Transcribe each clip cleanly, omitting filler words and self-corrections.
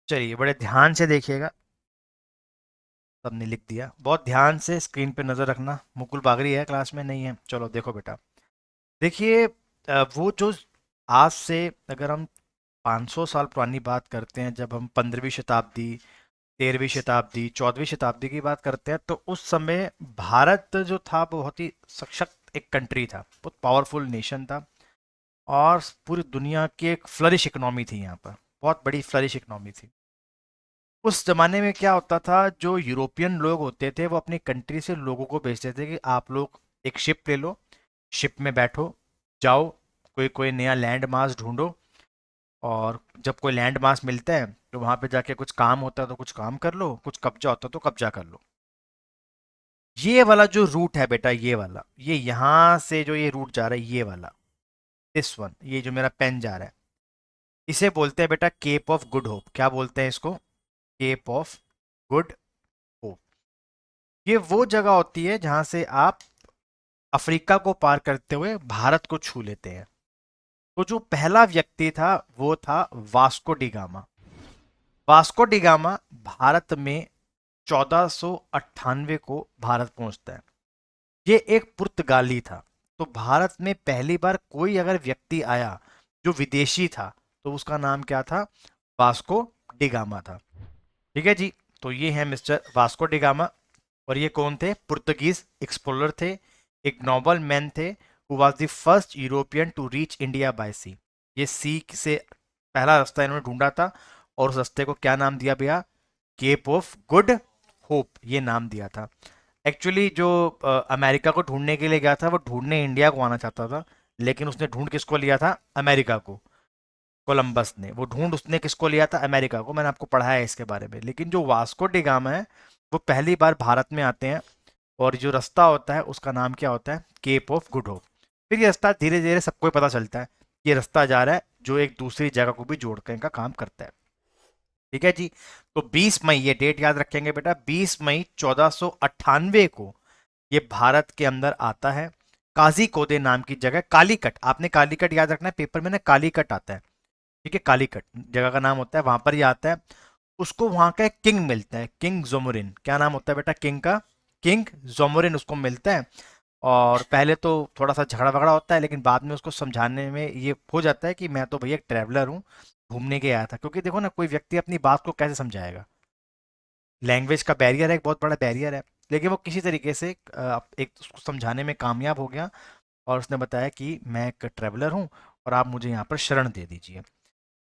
चलिए बड़े ध्यान से देखिएगा। सबने लिख दिया, बहुत ध्यान से स्क्रीन पे नजर रखना। मुकुल बागरी है क्लास में? नहीं है? चलो देखो बेटा। देखिए, वो जो आज से अगर हम 500 साल पुरानी बात करते हैं, जब हम 15वीं शताब्दी, 13वीं शताब्दी, 14वीं शताब्दी की बात करते हैं, तो उस समय भारत जो था वो बहुत ही सशक्त एक कंट्री था, बहुत पावरफुल नेशन था। और पूरी दुनिया की एक फ्लरिश इकोनॉमी थी यहाँ पर, बहुत बड़ी फ्लरिश इकोनॉमी थी। उस जमाने में क्या होता था, जो यूरोपियन लोग होते थे वो अपनी कंट्री से लोगों को भेजते थे कि आप लोग एक शिप ले लो, शिप में बैठो, जाओ, कोई कोई नया लैंड मास ढूंढो। और जब कोई लैंड मास मिलता है तो वहां पे जाके कुछ काम होता है तो कुछ काम कर लो, कुछ कब्जा होता है तो कब्जा कर लो। ये वाला जो रूट है बेटा, ये वाला, ये यहाँ से जो ये रूट जा रहा है, ये वाला, दिस वन, ये जो मेरा पेन जा रहा है, इसे बोलते हैं बेटा केप ऑफ गुड होप। क्या बोलते हैं इसको? Cape of good hope. ये वो जगह होती है जहां से आप अफ्रीका को पार करते हुए भारत को छू लेते हैं। तो जो पहला व्यक्ति था वो था Vasco da Gama. Vasco da Gama Bharat में 1498 को भारत पहुंचता है। ये एक पुर्तगाली था। तो भारत में पहली बार कोई अगर व्यक्ति आया जो विदेशी था, तो उसका नाम क्या था? वास्को डिगामा था। ठीक है जी। तो ये है मिस्टर वास्को डिगामा। और ये कौन थे? पुर्तगीज एक्सप्लोरर थे, एक नोबल मैन थे, who was the first European to reach India by sea. ये सी से पहला रास्ता इन्होंने ढूंढा था। और उस रास्ते को क्या नाम दिया भैया? केप ऑफ गुड होप, ये नाम दिया था। एक्चुअली जो अमेरिका को ढूंढने के लिए गया था, वो ढूंढने इंडिया को आना चाहता था, लेकिन उसने ढूंढ किसको लिया था? अमेरिका को। कोलंबस ने, वो ढूंढ उसने किसको लिया था? अमेरिका को। मैंने आपको पढ़ाया है इसके बारे में। लेकिन जो वास्को डिगामा है, वो पहली बार भारत में आते हैं। और जो रास्ता होता है उसका नाम क्या होता है? Cape of good hope. फिर ये रास्ता धीरे धीरे सबको पता चलता है, ये रास्ता जा रहा है जो एक दूसरी जगह को भी जोड़ने का काम करता है। ठीक है जी। तो 20 मई, ये डेट याद रखेंगे बेटा, 20 मई 1498 को ये भारत के अंदर आता है। काजी कोदे नाम की जगह, कालीकट, आपने कालीकट याद रखना है, पेपर में ना कालीकट आता है। ठीक है, कालीकट जगह का नाम होता है, वहां पर ही आता है। उसको वहां का एक किंग मिलता है, किंग जोमोरिन। क्या नाम होता है बेटा किंग का? किंग जोमोरिन उसको मिलता है। और पहले तो थोड़ा सा झगड़ा वगड़ा होता है, लेकिन बाद में उसको समझाने में ये हो जाता है कि मैं तो भैया एक ट्रैवलर हूँ, घूमने के आया था। क्योंकि देखो ना, कोई व्यक्ति अपनी बात को कैसे समझाएगा? लैंग्वेज का बैरियर है, एक बहुत बड़ा बैरियर है। लेकिन वो किसी तरीके से एक उसको समझाने में कामयाब हो गया। और उसने बताया कि मैं एक ट्रैवलर हूँ और आप मुझे यहाँ पर शरण दे दीजिए।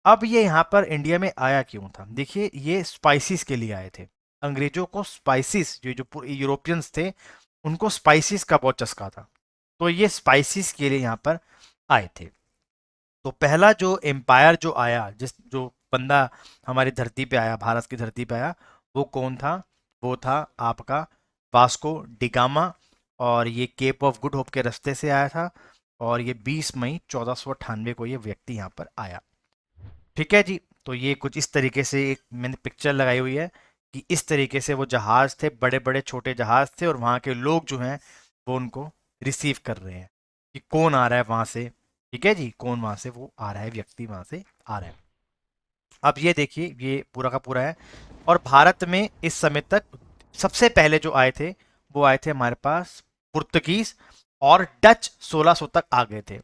अब ये यहाँ पर इंडिया में आया क्यों था? देखिए, ये स्पाइसेस के लिए आए थे। अंग्रेजों को स्पाइसेस, जो जो यूरोपियंस थे, उनको स्पाइसेस का बहुत चस्का था। तो ये स्पाइसेस के लिए यहाँ पर आए थे। तो पहला जो एम्पायर जो आया, जिस जो बंदा हमारी धरती पे आया, भारत की धरती पे आया, वो कौन था? वो था आपका वास्को डिगामा। और ये केप ऑफ गुड होप के रास्ते से आया था। और ये 20 मई 1498 को ये व्यक्ति यहाँ पर आया। ठीक है जी। तो ये कुछ इस तरीके से एक मैंने पिक्चर लगाई हुई है कि इस तरीके से वो जहाज थे, बड़े बड़े छोटे जहाज थे, और वहाँ के लोग जो हैं वो उनको रिसीव कर रहे हैं कि कौन आ रहा है वहाँ से। ठीक है जी, कौन वहाँ से वो आ रहा है, व्यक्ति वहाँ से आ रहा है। अब ये देखिए, ये पूरा का पूरा है। और भारत में इस समय तक सबसे पहले जो आए थे, वो आए थे हमारे पास पुर्तगीज। और डच 1600 तक आ गए थे।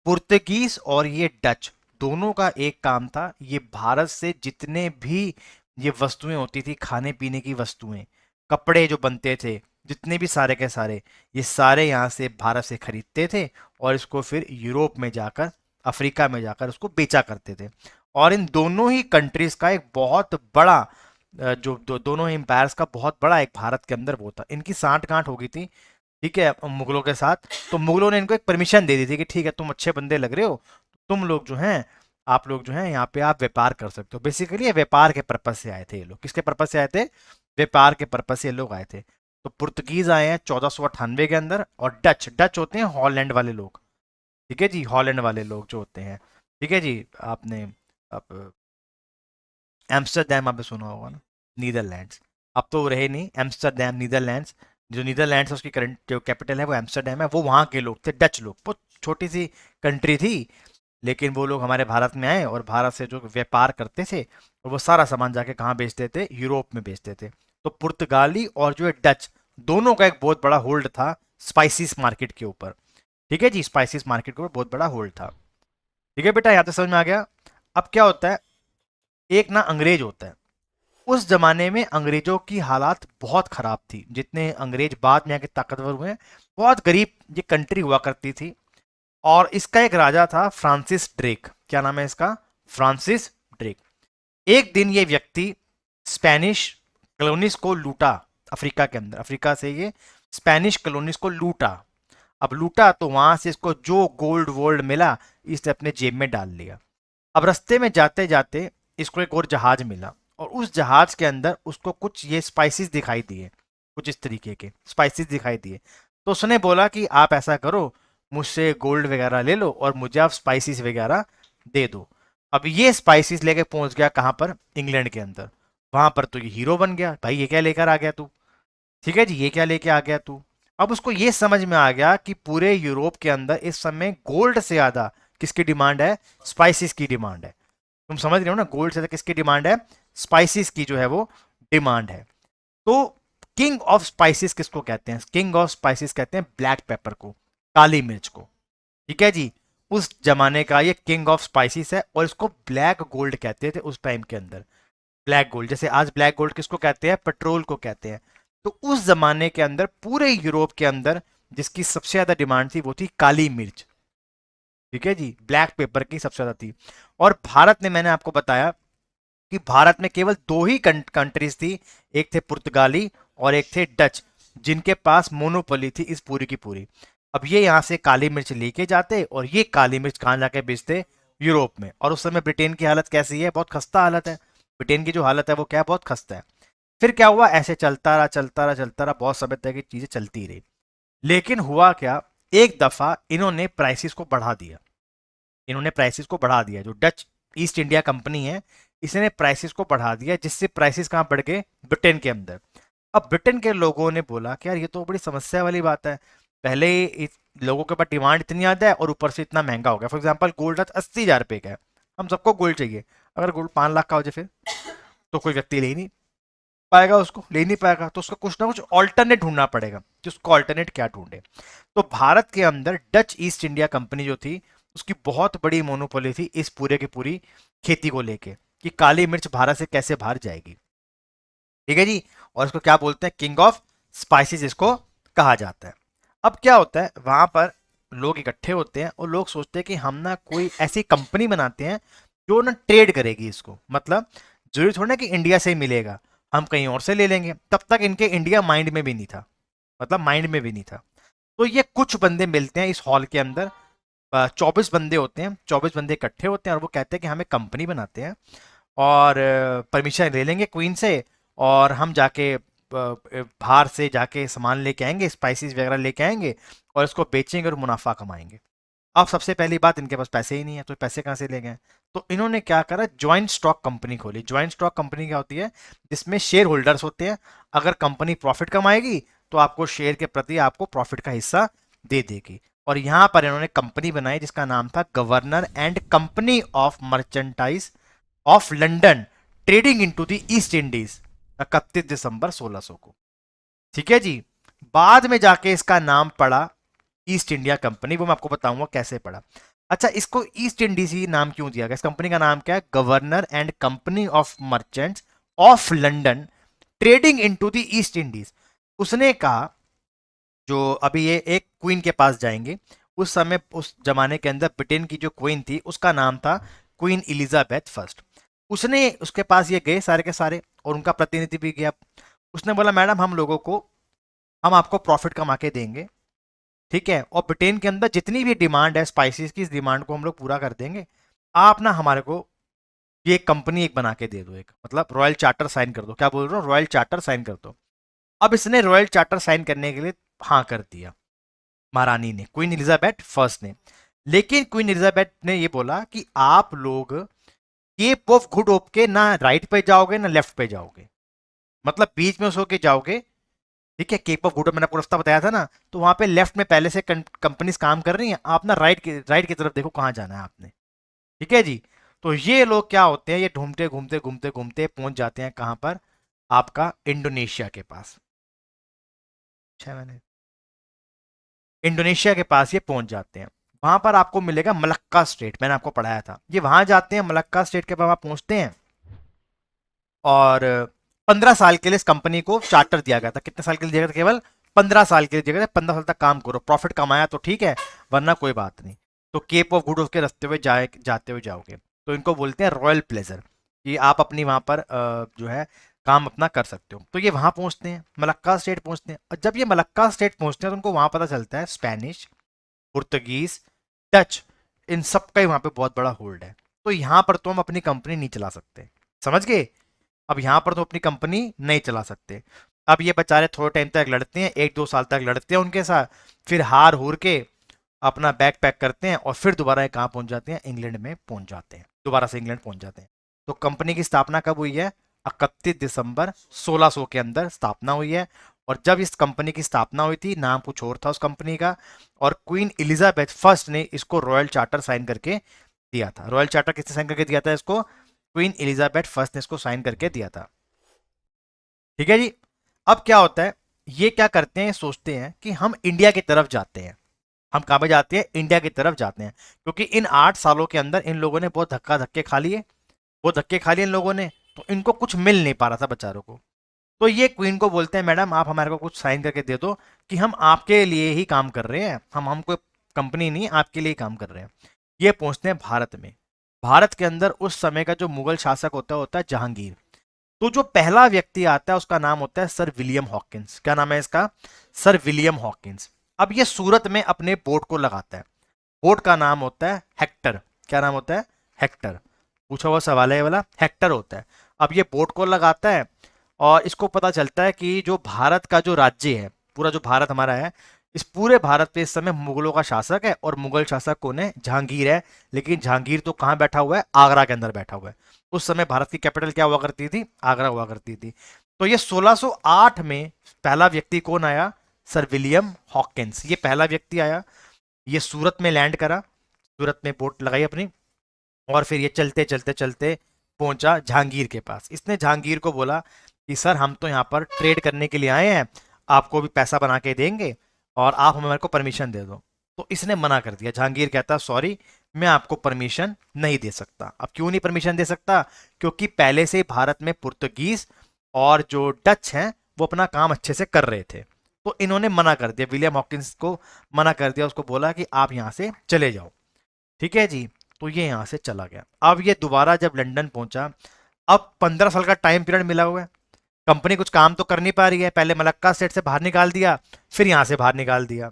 पुर्तगीज और ये डच दोनों का एक काम था, ये भारत से जितने भी ये वस्तुएं होती थी, खाने पीने की वस्तुएं, कपड़े जो बनते थे, जितने भी सारे के सारे, ये सारे यहाँ से भारत से खरीदते थे। और इसको फिर यूरोप में जाकर, अफ्रीका में जाकर उसको बेचा करते थे। और इन दोनों ही कंट्रीज का एक बहुत बड़ा जो दोनों ही एम्पायर्स का बहुत बड़ा एक भारत के अंदर वो था, इनकी सांठ गांठ हो गई थी। ठीक है, मुगलों के साथ। तो मुगलों ने इनको एक परमिशन दे दी थी कि ठीक है, तुम अच्छे बंदे लग रहे हो, तुम लोग जो हैं, आप लोग जो हैं यहाँ पे आप व्यापार कर सकते हो। बेसिकली ये व्यापार के पर्पज से आए थे ये लोग। किसके पर्पज से आए थे? व्यापार के पर्पज से ये लोग आए थे। तो पुर्तगीज आए हैं 1498 के अंदर। और डच, डच होते हैं हॉलैंड वाले लोग। ठीक है जी, हॉलैंड वाले लोग जो होते हैं। ठीक है जी। आपने आप एम्स्टरडेम आपने सुना होगा ना, नीदरलैंड्स। अब तो रहे नहीं एम्स्टरडेम, नीदरलैंड्स। जो नीदरलैंड्स है उसकी करंट जो कैपिटल है वो एम्स्टरडेम है। वो वहाँ के लोग थे, डच लोग। बहुत छोटी सी कंट्री थी, लेकिन वो लोग हमारे भारत में आए और भारत से जो व्यापार करते थे और वो सारा सामान जाके कहाँ बेचते थे, यूरोप में बेचते थे। तो पुर्तगाली और जो है डच, दोनों का एक बहुत बड़ा होल्ड था स्पाइसिस मार्केट के ऊपर। ठीक है जी, स्पाइसिस मार्केट के ऊपर बहुत बड़ा होल्ड था। ठीक है बेटा, यहाँ तक समझ में आ गया। अब क्या होता है, एक ना अंग्रेज होता है। उस जमाने में अंग्रेजों की हालात बहुत खराब थी, जितने अंग्रेज बाद में आके ताकतवर हुए, बहुत गरीब ये कंट्री हुआ करती थी। और इसका एक राजा था फ्रांसिस ड्रेक। क्या नाम है इसका? Francis Drake. एक दिन ये व्यक्ति स्पेनिश कॉलोनीज को लूटा। अफ्रीका के अंदर, अफ्रीका से ये स्पेनिश कॉलोनीज को लूटा। अब लूटा तो वहां से इसको जो गोल्ड वोल्ड मिला, इसने अपने जेब में डाल लिया। अब रास्ते में जाते जाते इसको एक और जहाज मिला, और उस जहाज के अंदर उसको कुछ ये स्पाइसेस दिखाई दिए, कुछ इस तरीके के स्पाइसेस दिखाई दिए। तो उसने बोला कि आप ऐसा करो, मुझसे गोल्ड वगैरह ले लो और मुझे आप स्पाइसेस वगैरह दे दो। अब ये स्पाइसेस लेके पहुंच गया कहाँ पर? इंग्लैंड के अंदर। वहां पर तो ये हीरो बन गया, भाई ये क्या लेकर आ गया तू? ठीक है जी, ये क्या लेके आ गया तू? अब उसको ये समझ में आ गया कि पूरे यूरोप के अंदर इस समय गोल्ड से ज्यादा किसकी डिमांड है? स्पाइसेस की डिमांड है। तुम समझ रहे हो ना, गोल्ड से ज्यादा किसकी डिमांड है? स्पाइसेस की जो है वो डिमांड है। तो किंग ऑफ स्पाइसेस किसको कहते हैं? किंग ऑफ स्पाइसेस कहते हैं ब्लैक पेपर को, काली मिर्च को। ठीक है जी, उस जमाने का ये किंग ऑफ स्पाइसेस है, और इसको ब्लैक गोल्ड कहते थे उस टाइम के अंदर। ब्लैक गोल्ड, जैसे आज ब्लैक गोल्ड किसको कहते हैं? पेट्रोल को कहते हैं। तो उस जमाने के अंदर पूरे यूरोप के अंदर जिसकी सबसे ज्यादा डिमांड थी वो थी काली मिर्च। ठीक है जी, ब्लैक पेपर की सबसे ज्यादा थी। और भारत ने, मैंने आपको बताया कि भारत में केवल दो ही कंट्रीज थी, एक थे पुर्तगाली और एक थे डच, जिनके पास मोनोपोली थी इस पूरी की पूरी। अब ये यहाँ से काली मिर्च लेके जाते और ये काली मिर्च कहाँ जाके बेचते? यूरोप में। और उस समय ब्रिटेन की हालत कैसी है? बहुत खस्ता हालत है। ब्रिटेन की जो हालत है वो क्या है? बहुत खस्ता है। फिर क्या हुआ, ऐसे चलता रहा चलता रहा चलता रहा, बहुत समय तक ये चीजें चलती रही। लेकिन हुआ क्या, एक दफा इन्होंने प्राइसेस को बढ़ा दिया। इन्होंने प्राइसेस को बढ़ा दिया, जो डच ईस्ट इंडिया कंपनी है, इसने प्राइसेस को बढ़ा दिया, जिससे प्राइसेस कहाँ बढ़ गए? ब्रिटेन के अंदर। अब ब्रिटेन के लोगों ने बोला कि यार ये तो बड़ी समस्या वाली बात है, पहले लोगों के पास डिमांड इतनी ज्यादा है और ऊपर से इतना महंगा हो गया। फॉर एग्जाम्पल गोल्ड आज 80,000 रुपए का है, हम सबको गोल्ड चाहिए। अगर गोल्ड 5 लाख का हो जाए फिर तो कोई व्यक्ति ले ही नहीं पाएगा, उसको ले नहीं पाएगा, तो उसका कुछ ना कुछ ऑल्टरनेट ढूंढना पड़ेगा कि उसको ऑल्टरनेट क्या ढूंढे। तो भारत के अंदर डच ईस्ट इंडिया कंपनी जो थी, उसकी बहुत बड़ी मोनोपोली थी इस पूरे की पूरी खेती को लेके, कि काली मिर्च भारत से कैसे बाहर जाएगी। ठीक है जी, और इसको क्या बोलते हैं? किंग ऑफ स्पाइसेस इसको कहा जाता है। अब क्या होता है, वहां पर लोग इकट्ठे होते हैं और लोग सोचते हैं कि हम ना कोई ऐसी कंपनी बनाते हैं जो ना ट्रेड करेगी इसको। मतलब जरूरी थोड़ा ना कि इंडिया से ही मिलेगा, हम कहीं और से ले लेंगे। तब तक इनके इंडिया माइंड में भी नहीं था, मतलब माइंड में भी नहीं था। तो ये कुछ बंदे मिलते हैं इस हॉल के अंदर, 24 बंदे होते हैं, 24 बंदे इकट्ठे होते हैं और वो कहते हैं कि हमें कंपनी बनाते हैं और परमिशन ले लेंगे क्वीन से, और हम जाके बाहर से जाके सामान लेके आएंगे, स्पाइसेस वगैरह लेके आएंगे और इसको बेचेंगे और मुनाफा कमाएंगे। अब सबसे पहली बात, इनके पास पैसे ही नहीं है, तो पैसे कहाँ से ले गए? तो इन्होंने क्या करा, ज्वाइंट स्टॉक कंपनी खोली। ज्वाइंट स्टॉक कंपनी क्या होती है? जिसमें शेयर होल्डर्स होते हैं। अगर कंपनी प्रॉफिट कमाएगी तो आपको शेयर के प्रति आपको प्रॉफिट का हिस्सा दे देगी। और यहां पर इन्होंने कंपनी बनाई जिसका नाम था governor and company of merchandise of London trading into the east Indies, 31 दिसंबर 1600 को। ठीक है जी, बाद में जाके इसका नाम पड़ा ईस्ट इंडिया कंपनी, वो मैं आपको बताऊंगा कैसे पड़ा। अच्छा, इसको ईस्ट इंडीज ही नाम क्यों दिया गया? इस कंपनी का नाम क्या है? Governor and company of merchants of London trading into the east Indies. उसने कहा, जो अभी ये एक क्वीन के पास जाएंगे, उस समय उस जमाने के अंदर ब्रिटेन की जो क्वीन थी उसका नाम था क्वीन इलिजाबेथ फर्स्ट। उसने उसके पास ये गए सारे के सारे, और उनका प्रतिनिधि भी गया। उसने बोला मैडम हम लोगों को, हम आपको प्रॉफिट कमा के देंगे, ठीक है, और ब्रिटेन के अंदर जितनी भी डिमांड है स्पाइसेस की, इस डिमांड को हम लोग पूरा कर देंगे। आप ना हमारे को ये कंपनी एक बना के दे दो, एक मतलब रॉयल चार्टर साइन कर दो। क्या बोल रहे हो? रॉयल चार्टर साइन कर दो। अब इसने रॉयल चार्टर साइन करने के लिए हाँ कर दिया, महारानी ने, क्वीन एलिजाबेथ फर्स्ट ने। लेकिन क्वीन एलिजाबेथ ने ये बोला कि आप लोग केप ऑफ गुड होप के ना राइट पे जाओगे ना लेफ्ट पे जाओगे, मतलब बीच में सो के जाओगे। ठीक है, केप ऑफ गुड होप मैंने आपको रास्ता बताया था ना, तो वहां पे लेफ्ट में पहले से कंपनीज काम कर रही हैं, आप ना राइट की तरफ देखो कहाँ जाना है आपने। ठीक है जी। तो ये लोग क्या होते हैं, ये घूमते घूमते घूमते घूमते पहुंच जाते हैं कहां पर, आपका इंडोनेशिया के पास। 6 महीने इंडोनेशिया के पास ये पहुंच जाते हैं। वहां पर आपको मिलेगा मलक्का स्टेट, मैंने आपको पढ़ाया था। ये वहां जाते हैं, मलक्का स्टेट के पास वहां पहुंचते हैं, और 15 साल के लिए इस कंपनी को चार्टर दिया गया था। कितने साल के लिए दिया गया था? केवल 15 साल के लिए दिया गया था। 15 साल तक काम करो, प्रॉफिट कमाया तो ठीक है, वरना कोई बात नहीं। तो केप ऑफ गुड होफ के रास्ते हुए जाते हुए जाओगे। तो इनको बोलते हैं रॉयल प्लेजर, कि आप अपनी वहां पर जो है काम अपना कर सकते हो। तो ये वहां पहुंचते हैं, मलक्का स्टेट पहुंचते हैं, और जब ये मलक्का स्टेट पहुंचते हैं तो उनको वहां पता चलता है स्पेनिश, पुर्तगीज, डच, इन सब का ही वहां पे बहुत बड़ा होल्ड है। तो यहाँ पर तो हम अपनी कंपनी नहीं चला सकते, समझ गए? अब यहाँ पर तो अपनी कंपनी नहीं चला सकते। अब ये बेचारे थोड़े टाइम तक लड़ते हैं, 1-2 साल तक लड़ते हैं उनके साथ, फिर हार हूर के अपना बैग पैक करते हैं और फिर दोबारा कहाँ पहुंच जाते हैं, इंग्लैंड में पहुंच जाते हैं, दोबारा से इंग्लैंड पहुंच जाते हैं। तो कंपनी की स्थापना कब हुई है? 31 दिसंबर 1600 के अंदर स्थापना हुई है। और जब इस कंपनी की स्थापना हुई थी, नाम कुछ और था उस कंपनी का, और क्वीन एलिजाबेथ फर्स्ट ने इसको रॉयल चार्टर साइन करके दिया था। रॉयल चार्टर किसने साइन करके दिया था इसको? क्वीन एलिजाबेथ फर्स्ट ने इसको साइन करके दिया था। ठीक है जी। अब क्या होता है, ये क्या करते हैं, सोचते हैं कि हम इंडिया की तरफ जाते हैं। हम कहां पे जाते हैं? इंडिया की तरफ जाते हैं, क्योंकि इन 8 सालों के अंदर इन लोगों ने बहुत धक्का धक्के खा लिए, बहुत धक्के खा लिए इन लोगों ने, तो इनको कुछ मिल नहीं पा रहा था बेचारों को। तो ये क्वीन को बोलते हैं, मैडम आप हमारे को कुछ साइन करके दे दो कि हम आपके लिए ही काम कर रहे हैं, हम कोई कंपनी नहीं, आपके लिए ही काम कर रहे हैं। ये पहुंचते हैं भारत में। भारत के अंदर उस समय का जो मुगल शासक होता है जहांगीर। तो जो पहला व्यक्ति आता है उसका नाम होता है सर विलियम हॉकिंस। क्या नाम है इसका? Sir William Hawkins. अब ये सूरत में अपने बोट को लगाता है। बोट का नाम होता है हेक्टर। क्या नाम होता है? हेक्टर। पूछा हुआ सवाल है ये वाला, हेक्टर होता है। अब ये बोट को लगाता है, और इसको पता चलता है कि जो भारत का जो राज्य है, पूरा जो भारत हमारा है, इस पूरे भारत पे इस समय मुगलों का शासक है, और मुगल शासक कौन है? जहांगीर है। लेकिन जहांगीर तो कहाँ बैठा हुआ है? आगरा के अंदर बैठा हुआ है। उस समय भारत की कैपिटल क्या हुआ करती थी? आगरा हुआ करती थी। तो ये 1608 में पहला व्यक्ति कौन आया? Sir William Hawkins. ये पहला व्यक्ति आया, ये सूरत में लैंड करा, सूरत में बोट लगाई अपनी, और फिर ये चलते चलते चलते पहुंचा जहांगीर के पास। इसने जहांगीर को बोला कि सर हम तो यहाँ पर ट्रेड करने के लिए आए हैं, आपको भी पैसा बना के देंगे, और आप हमें को परमिशन दे दो। तो इसने मना कर दिया। जहांगीर कहता सॉरी, मैं आपको परमिशन नहीं दे सकता। अब क्यों नहीं परमिशन दे सकता? क्योंकि पहले से ही भारत में पुर्तगीज और जो डच हैं वो अपना काम अच्छे से कर रहे थे। तो इन्होंने मना कर दिया, विलियम हॉकिंस को मना कर दिया, उसको बोला कि आप यहाँ से चले जाओ। ठीक है जी। तो ये यहां से चला गया। अब ये दोबारा जब लंदन पहुंचा, अब 15 साल का टाइम पीरियड मिला हुआ है, कंपनी कुछ काम तो कर नहीं पा रही है। पहले मलक्का स्टेट से बाहर निकाल दिया, फिर यहां से बाहर निकाल दिया,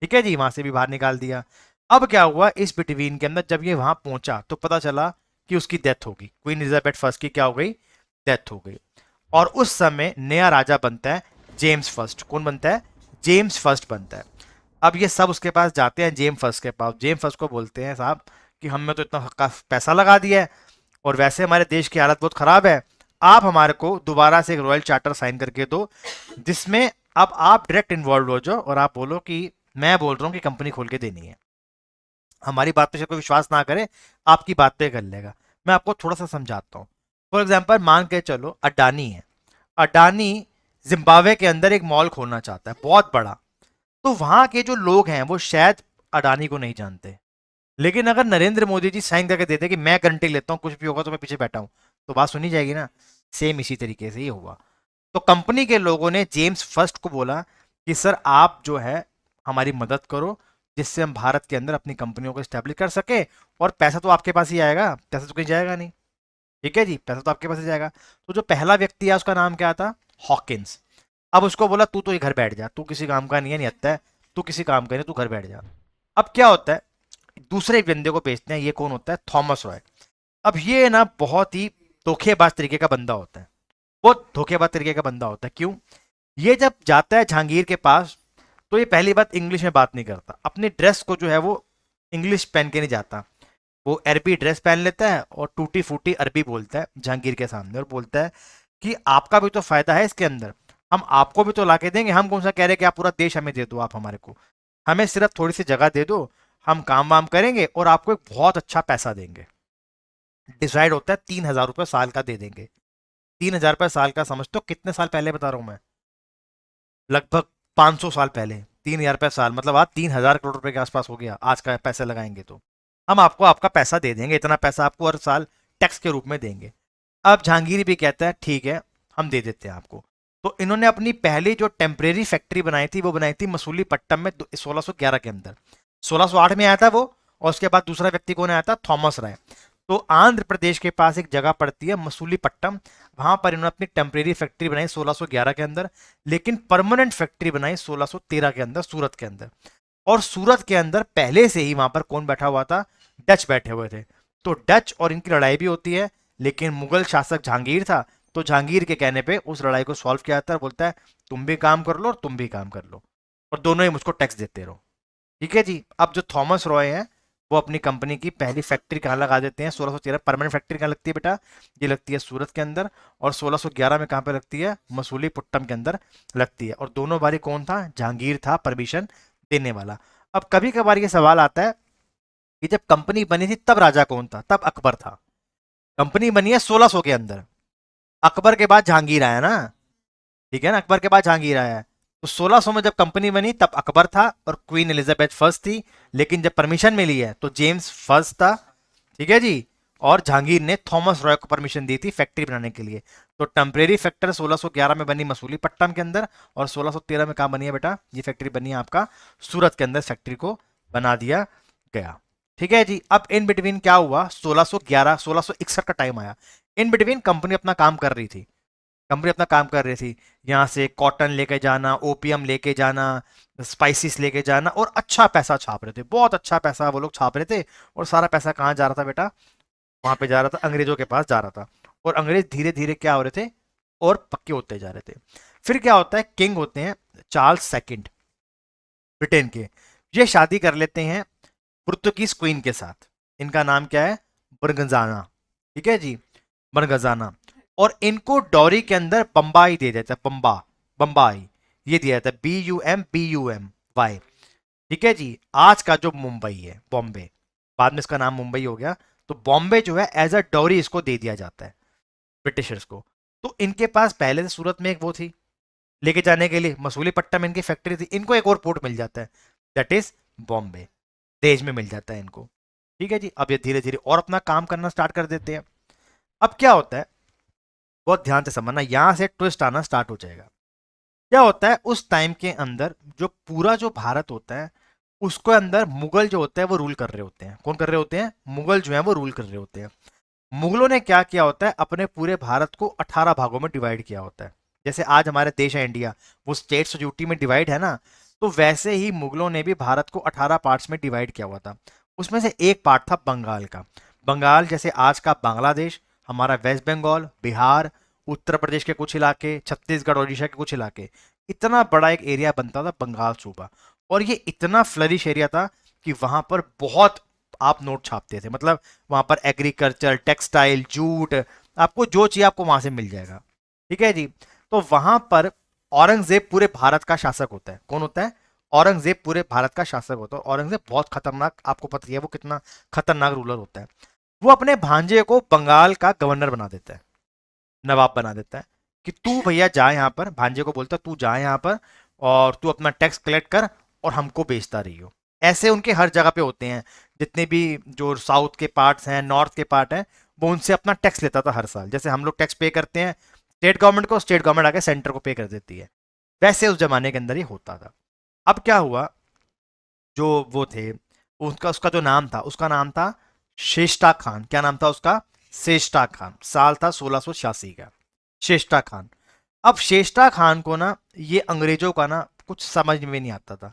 ठीक है जी, वहां से भी बाहर निकाल दिया। अब क्या हुआ इस बिटवीन के अंदर, जब ये वहां पहुंचा तो पता चला कि उसकी डेथ हो गई। क्वीन एलिजाबेथ फर्स्ट की क्या हो गई? डेथ हो गई। और उस समय नया राजा बनता है जेम्स फर्स्ट। कौन बनता है? जेम्स फर्स्ट बनता है। अब ये सब उसके पास जाते हैं, जेम्स फर्स्ट के पास। जेम्स फर्स्ट को बोलते हैं साहब कि हमने तो इतना पैसा लगा दिया है, और वैसे हमारे देश की हालत बहुत खराब है, आप हमारे को दोबारा से एक रॉयल चार्टर साइन करके दो, जिसमें अब आप डायरेक्ट इन्वॉल्व हो जाओ, और आप बोलो कि मैं बोल रहा हूँ कि कंपनी खोल के देनी है। हमारी बात पे कोई विश्वास ना करे, आपकी बात पे कर लेगा। मैं आपको थोड़ा सा समझाता हूँ। फॉर एग्जाम्पल मान के चलो अडानी है। अडानी जिम्बाब्वे के अंदर एक मॉल खोलना चाहता है बहुत बड़ा। तो वहां के जो लोग हैं वो शायद अडानी को नहीं जानते, लेकिन अगर नरेंद्र मोदी जी साइन करके देते कि मैं गारंटी लेता हूं कुछ भी होगा तो मैं पीछे बैठा हूं, तो बात सुनी जाएगी ना। सेम इसी तरीके से ही हुआ। तो कंपनी के लोगों ने जेम्स फर्स्ट को बोला कि सर आप जो है हमारी मदद करो, जिससे हम भारत के अंदर अपनी कंपनियों को स्टैब्लिश कर सके, और पैसा तो आपके पास ही आएगा, पैसा तो कहीं जाएगा नहीं। ठीक है जी, पैसा तो आपके पास ही जाएगा। तो जो पहला व्यक्ति है उसका नाम क्या था? हॉकिंस। अब उसको बोला तू तो ये घर बैठ जा, तू किसी काम का नहीं है, नहीं आता है, तू किसी काम का नहीं, तू घर बैठ जा। अब क्या होता है, दूसरे एक बंदे को भेजते हैं। ये कौन होता है? थॉमस रॉय। अब ये ना बहुत ही धोखेबाज तरीके का बंदा होता है, बहुत धोखेबाज तरीके का बंदा होता है। क्यों? ये जब जाता है जहांगीर के पास, तो ये पहली बात इंग्लिश में बात नहीं करता, अपनी ड्रेस को जो है वो इंग्लिश पहन के नहीं जाता, वो अरबी ड्रेस पहन लेता है और टूटी फूटी अरबी बोलता है जहांगीर के सामने, और बोलता है कि आपका भी तो फायदा है इसके अंदर, हम आपको भी तो ला के देंगे, हम कौन सा कह रहे हैं कि आप पूरा देश हमें दे दो, आप हमारे को, हमें सिर्फ थोड़ी सी जगह दे दो, हम काम वाम करेंगे और आपको एक बहुत अच्छा पैसा देंगे। डिसाइड होता है 3,000 रुपये साल का दे देंगे। 3,000 रुपये साल का समझते हो कितने साल पहले बता रहा हूं मैं? लगभग 500 साल पहले। 3,000 रुपये साल मतलब आज 3,000 करोड़ रुपए के आसपास हो गया आज का पैसे लगाएंगे तो। हम आपको आपका पैसा दे देंगे, इतना पैसा आपको हर साल टैक्स के रूप में देंगे। अब जहांगीर भी कहता है ठीक है हम दे देते हैं आपको। तो इन्होंने अपनी पहली जो टेम्परेरी फैक्ट्री बनाई थी वो बनाई थी मसूलीपट्टनम में 1611 के अंदर। 1608 में आया था वो, और उसके बाद दूसरा व्यक्ति कौन आया था? थॉमस राय। तो आंध्र प्रदेश के पास एक जगह पड़ती है मसूलीपट्टनम, वहां पर इन्होंने अपनी टेम्परेरी फैक्ट्री बनाई 1611 के अंदर, लेकिन परमानेंट फैक्ट्री बनाई 1613 के अंदर सूरत के अंदर। और सूरत के अंदर पहले से ही वहां पर कौन बैठा हुआ था? डच बैठे हुए थे। तो डच और इनकी लड़ाई भी होती है, लेकिन मुगल शासक जहांगीर था, तो जहांगीर के कहने पे उस लड़ाई को सॉल्व किया जाता है। बोलता है तुम भी काम कर लो और तुम भी काम कर लो, और दोनों ही मुझको टैक्स देते रहो। ठीक है जी। अब जो थॉमस रॉय है वो अपनी कंपनी की पहली फैक्ट्री कहाँ लगा देते हैं? 1613। परमानेंट फैक्ट्री कहाँ लगती है बेटा? ये लगती है सूरत के अंदर। और 1611 में कहाँ पे लगती है? मसूलीपट्टनम के अंदर लगती है। और दोनों बारी कौन था? जहांगीर था परमिशन देने वाला। अब कभी कभार ये सवाल आता है कि जब कंपनी बनी थी तब राजा कौन था? तब अकबर था। कंपनी बनी है 1600 के अंदर, अकबर के बाद जहांगीर आया ना। ठीक है ना, अकबर के बाद जहांगीर आया है। तो 1600 में जब कंपनी बनी तब अकबर था और क्वीन एलिजाबेथ फर्स्ट थी, लेकिन जब परमिशन मिली है तो जेम्स फर्स्ट था। ठीक है जी। और जहांगीर ने थॉमस रॉय को परमिशन दी थी फैक्ट्री बनाने के लिए। तो टेम्परेरी फैक्ट्री 1611 में बनी मसूलीपट्टनम के अंदर, और 1613 में कहा बनी है बेटा? ये फैक्ट्री बनी है आपका सूरत के अंदर, फैक्ट्री को बना दिया गया। ठीक है जी। अब इन बिटवीन क्या हुआ? 1611 1661 का टाइम आया। इन बिटवीन कंपनी अपना काम कर रही थी। कंपनी अपना काम कर रही थी, यहाँ से कॉटन लेके जाना, ओपियम लेके जाना, स्पाइसेस लेके जाना, और अच्छा पैसा छाप रहे थे, बहुत अच्छा पैसा वो लोग छाप रहे थे। और सारा पैसा कहाँ जा रहा था बेटा? वहां पे जा रहा था, अंग्रेजों के पास जा रहा था। और अंग्रेज धीरे धीरे क्या हो रहे थे? और पक्के होते जा रहे थे। फिर क्या होता है? किंग होते हैं चार्ल्स सेकंड ब्रिटेन के, ये शादी कर लेते हैं पुर्तगीज क्वीन के साथ। इनका नाम क्या है? बरगजाना। ठीक है जी, बरगजाना। और इनको डॉरी के अंदर बम्बाई दे देता है, बम्बाई ये दिया जाता है, BUM वाई। ठीक है जी। आज का जो मुंबई है, बॉम्बे, बाद में इसका नाम मुंबई हो गया। तो बॉम्बे जो है एज अ डॉरी इसको दे दिया जाता है ब्रिटिशर्स को। तो इनके पास पहले से सूरत में एक वो थी लेके जाने के लिए, मसूलीपट्टनम इनकी फैक्ट्री थी, इनको एक और पोर्ट मिल जाता है, दैट इज बॉम्बे, देश में मिल जाता है इनको। ठीक है जी। अब ये धीरे धीरे और अपना काम करना स्टार्ट कर देते हैं। अब क्या होता है, बहुत ध्यान से समझना, यहां से ट्विस्ट आना स्टार्ट हो जाएगा। क्या होता है उस टाइम के अंदर, जो पूरा जो भारत होता है उसके अंदर मुगल जो होते हैं वो रूल कर रहे होते हैं। कौन कर रहे होते हैं? मुगल जो है वो रूल कर रहे होते हैं। मुगलों ने क्या किया होता है? अपने पूरे भारत को 18 भागों में डिवाइड किया होता है। जैसे आज हमारे देश है इंडिया, वो स्टेट्स और यूटी में डिवाइड है ना, तो वैसे ही मुगलों ने भी भारत को 18 पार्ट्स में डिवाइड किया हुआ था। उसमें से एक पार्ट था बंगाल का। बंगाल जैसे आज का बांग्लादेश, हमारा वेस्ट बंगाल, बिहार, उत्तर प्रदेश के कुछ इलाके, छत्तीसगढ़, उड़ीसा के कुछ इलाके, इतना बड़ा एक एरिया बनता था बंगाल सूबा। और ये इतना फ्लरिश एरिया था कि वहां पर बहुत आप नोट छापते थे, मतलब वहां पर एग्रीकल्चर, टेक्सटाइल, जूट, आपको जो चाहिए आपको वहां से मिल जाएगा। ठीक है जी। तो वहां पर औरंगजेब पूरे भारत का शासक होता है। कौन होता है? औरंगजेब पूरे भारत का शासक होता है। औरंगजेब बहुत खतरनाक, आपको पता ही है वो कितना खतरनाक रूलर होता है। वो अपने भांजे को बंगाल का गवर्नर बना देता है, नवाब बना देता है, कि तू भैया जा यहाँ पर, भांजे को बोलता है तू जा यहाँ पर और तू अपना टैक्स कलेक्ट कर और हमको बेचता रही हो। ऐसे उनके हर जगह पे होते हैं, जितने भी जो साउथ के पार्ट्स हैं, नॉर्थ के पार्ट हैं, वो उनसे अपना टैक्स लेता था हर साल। जैसे हम लोग टैक्स पे करते हैं स्टेट गवर्नमेंट को, स्टेट गवर्नमेंट आके सेंटर को पे कर देती है, वैसे उस जमाने के अंदर ही होता था। अब क्या हुआ, जो वो थे, उसका उसका जो नाम था, उसका नाम था शेष्टा खान। क्या नाम था उसका? शेष्टा खान। साल था 1686 का। शेष्टा खान। अब शेष्टा खान को ना, ये अंग्रेजों का ना कुछ समझ में नहीं आता था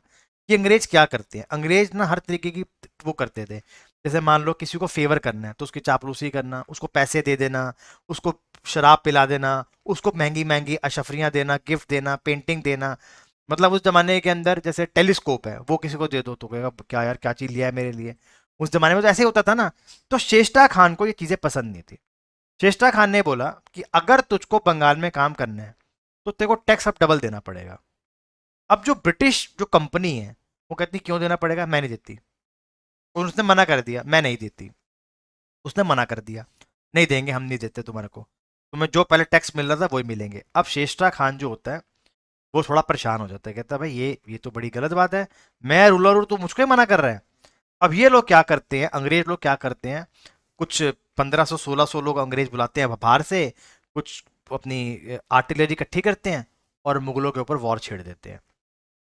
कि अंग्रेज क्या करते हैं। अंग्रेज ना हर तरीके की वो करते थे। जैसे मान लो किसी को फेवर करना है तो उसकी चापलूसी करना, उसको पैसे दे देना, उसको शराब पिला देना, उसको महंगी महंगी अशफरियां देना, गिफ्ट देना, पेंटिंग देना। मतलब उस जमाने के अंदर जैसे टेलीस्कोप है वो किसी को दे दो तो कहेगा क्या यार, क्या चीज लिया है मेरे लिए। उस जमाने में तो ऐसे ही होता था ना। तो शेष्टा खान को ये चीजें पसंद नहीं थी। शेष्टा खान ने बोला कि अगर तुझको बंगाल में काम करना है तो तेरे को टैक्स अब डबल देना पड़ेगा। अब जो ब्रिटिश जो कंपनी है वो कहती क्यों देना पड़ेगा, मैं नहीं देती। और उसने मना कर दिया, मैं नहीं देती, उसने मना कर दिया। नहीं देंगे, हम नहीं देते तुम्हारे को, तुम्हें जो पहले टैक्स मिल रहा था वही मिलेंगे। अब शेषा खान जो होता है वो थोड़ा परेशान हो जाता है, कहता है भाई ये तो बड़ी गलत बात है, मैं रूलर हूँ, तू मुझको ही मना कर रहा है। अब ये लोग क्या करते हैं, अंग्रेज लोग क्या करते हैं, कुछ 1500-1600 लोग अंग्रेज बुलाते हैं बाहर से, कुछ अपनी आर्टिलरी इकट्ठी करते हैं और मुगलों के ऊपर वॉर छेड़ देते हैं।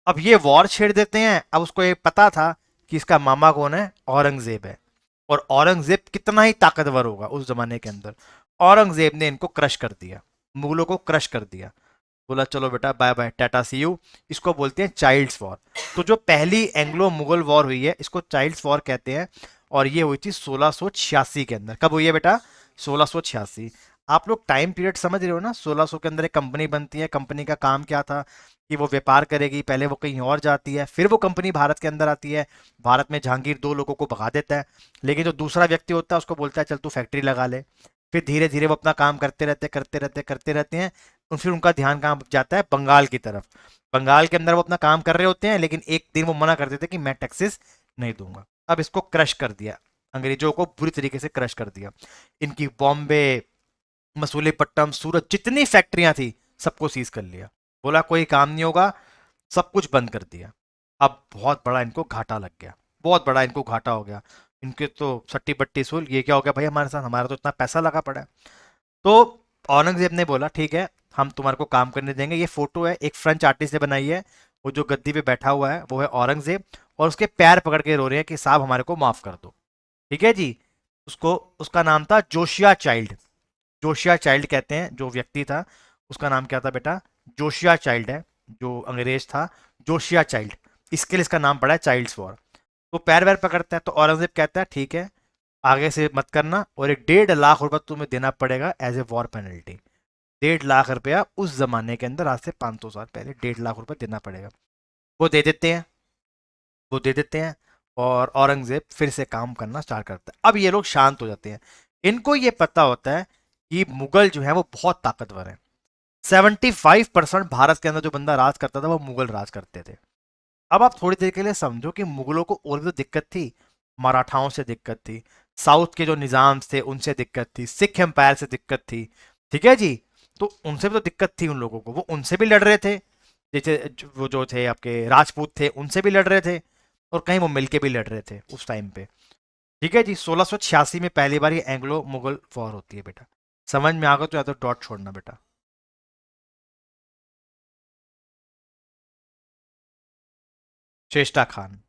अब ये वॉर छेड़ देते हैं, अब उसको ये पता था कि इसका मामा कौन है, औरंगजेब है, और औरंगजेब कितना ही ताकतवर होगा उस जमाने के अंदर। औरंगजेब ने इनको क्रश कर दिया, मुगलों को क्रश कर दिया, बोला चलो बेटा bye bye tata see you. इसको बोलते हैं चाइल्ड्स वॉर। तो जो पहली एंग्लो मुगल वॉर हुई है इसको चाइल्ड्स वॉर कहते हैं, और ये हुई थी 1686 के अंदर। कब हुई है बेटा, 1686। आप लोग टाइम पीरियड समझ रहे हो ना, 1600 के अंदर एक कंपनी बनती है, कंपनी का काम क्या था कि वो व्यापार करेगी, पहले वो कहीं और जाती है, फिर वो कंपनी भारत के अंदर आती है, भारत में जहांगीर 2 लोगों को भगा देता है, लेकिन जो दूसरा व्यक्ति होता है उसको बोलता है चल तू फैक्ट्री लगा ले। फिर धीरे धीरे वो अपना काम करते रहते हैं, और फिर उनका ध्यान कहाँ जाता है, बंगाल की तरफ। बंगाल के अंदर वो अपना काम कर रहे होते हैं, लेकिन एक दिन वो मना कर देते हैं कि मैं टैक्सेस नहीं दूंगा। अब इसको क्रश कर दिया, अंग्रेजों को बुरी तरीके से क्रश कर दिया। इनकी बॉम्बे, मसूलीपट्टनम, सूरत जितनी फैक्ट्रियां थी सबको सीज कर लिया, बोला कोई काम नहीं होगा, सब कुछ बंद कर दिया। अब बहुत बड़ा इनको घाटा लग गया, बहुत बड़ा इनको घाटा हो गया। इनके तो सट्टी बट्टी सूल, ये क्या हो गया भाई हमारे साथ, हमारा तो इतना पैसा लगा पड़ा है। तो औरंगजेब ने बोला ठीक है, हम तुम्हारे को काम करने देंगे। ये फोटो है एक फ्रेंच आर्टिस्ट ने बनाई है, वो जो गद्दी पे बैठा हुआ है वो है औरंगजेब, और उसके पैर पकड़ के रो रहे हैं कि साहब हमारे को माफ कर दो। ठीक है जी। उसको, उसका नाम था जोशिया चाइल्ड, जोशिया चाइल्ड कहते हैं जो व्यक्ति था, उसका नाम क्या था बेटा, जोशिया चाइल्ड है, जो अंग्रेज था, जोशिया चाइल्ड। इसके लिए इसका नाम पड़ा है चाइल्ड्स वॉर। तो पैर वैर पकड़ता है, तो औरंगजेब कहता है ठीक है, आगे से मत करना, और एक 1.5 लाख रुपया तुम्हें देना पड़ेगा as a war penalty. 1.5 lakh रुपया उस जमाने के अंदर, आज से 500 साल पहले 1.5 लाख रुपया देना पड़ेगा। वो दे देते हैं, वो दे देते हैं, और औरंगजेब फिर से काम करना स्टार्ट करता है। अब ये लोग शांत हो जाते हैं, इनको ये पता होता है कि मुगल जो है वो बहुत ताकतवर है। 75% भारत के अंदर जो बंदा राज करता था वो मुगल राज करते थे। अब आप थोड़ी देर के लिए समझो कि मुगलों को और भी तो दिक्कत थी, मराठाओं से दिक्कत थी, साउथ के जो निजाम थे उनसे दिक्कत थी, सिख एम्पायर से दिक्कत थी, ठीक है जी। तो उनसे भी तो दिक्कत थी उन लोगों को, वो उनसे भी लड़ रहे थे, जैसे वो जो थे आपके राजपूत थे उनसे भी लड़ रहे थे, और कहीं वो मिलके भी लड़ रहे थे उस टाइम पे। ठीक है जी। 1686 में पहली बार ये एंग्लो मुगल वॉर होती है बेटा। समझ में आ गया तो या तो डॉट छोड़ना बेटा। शेष्टा खान,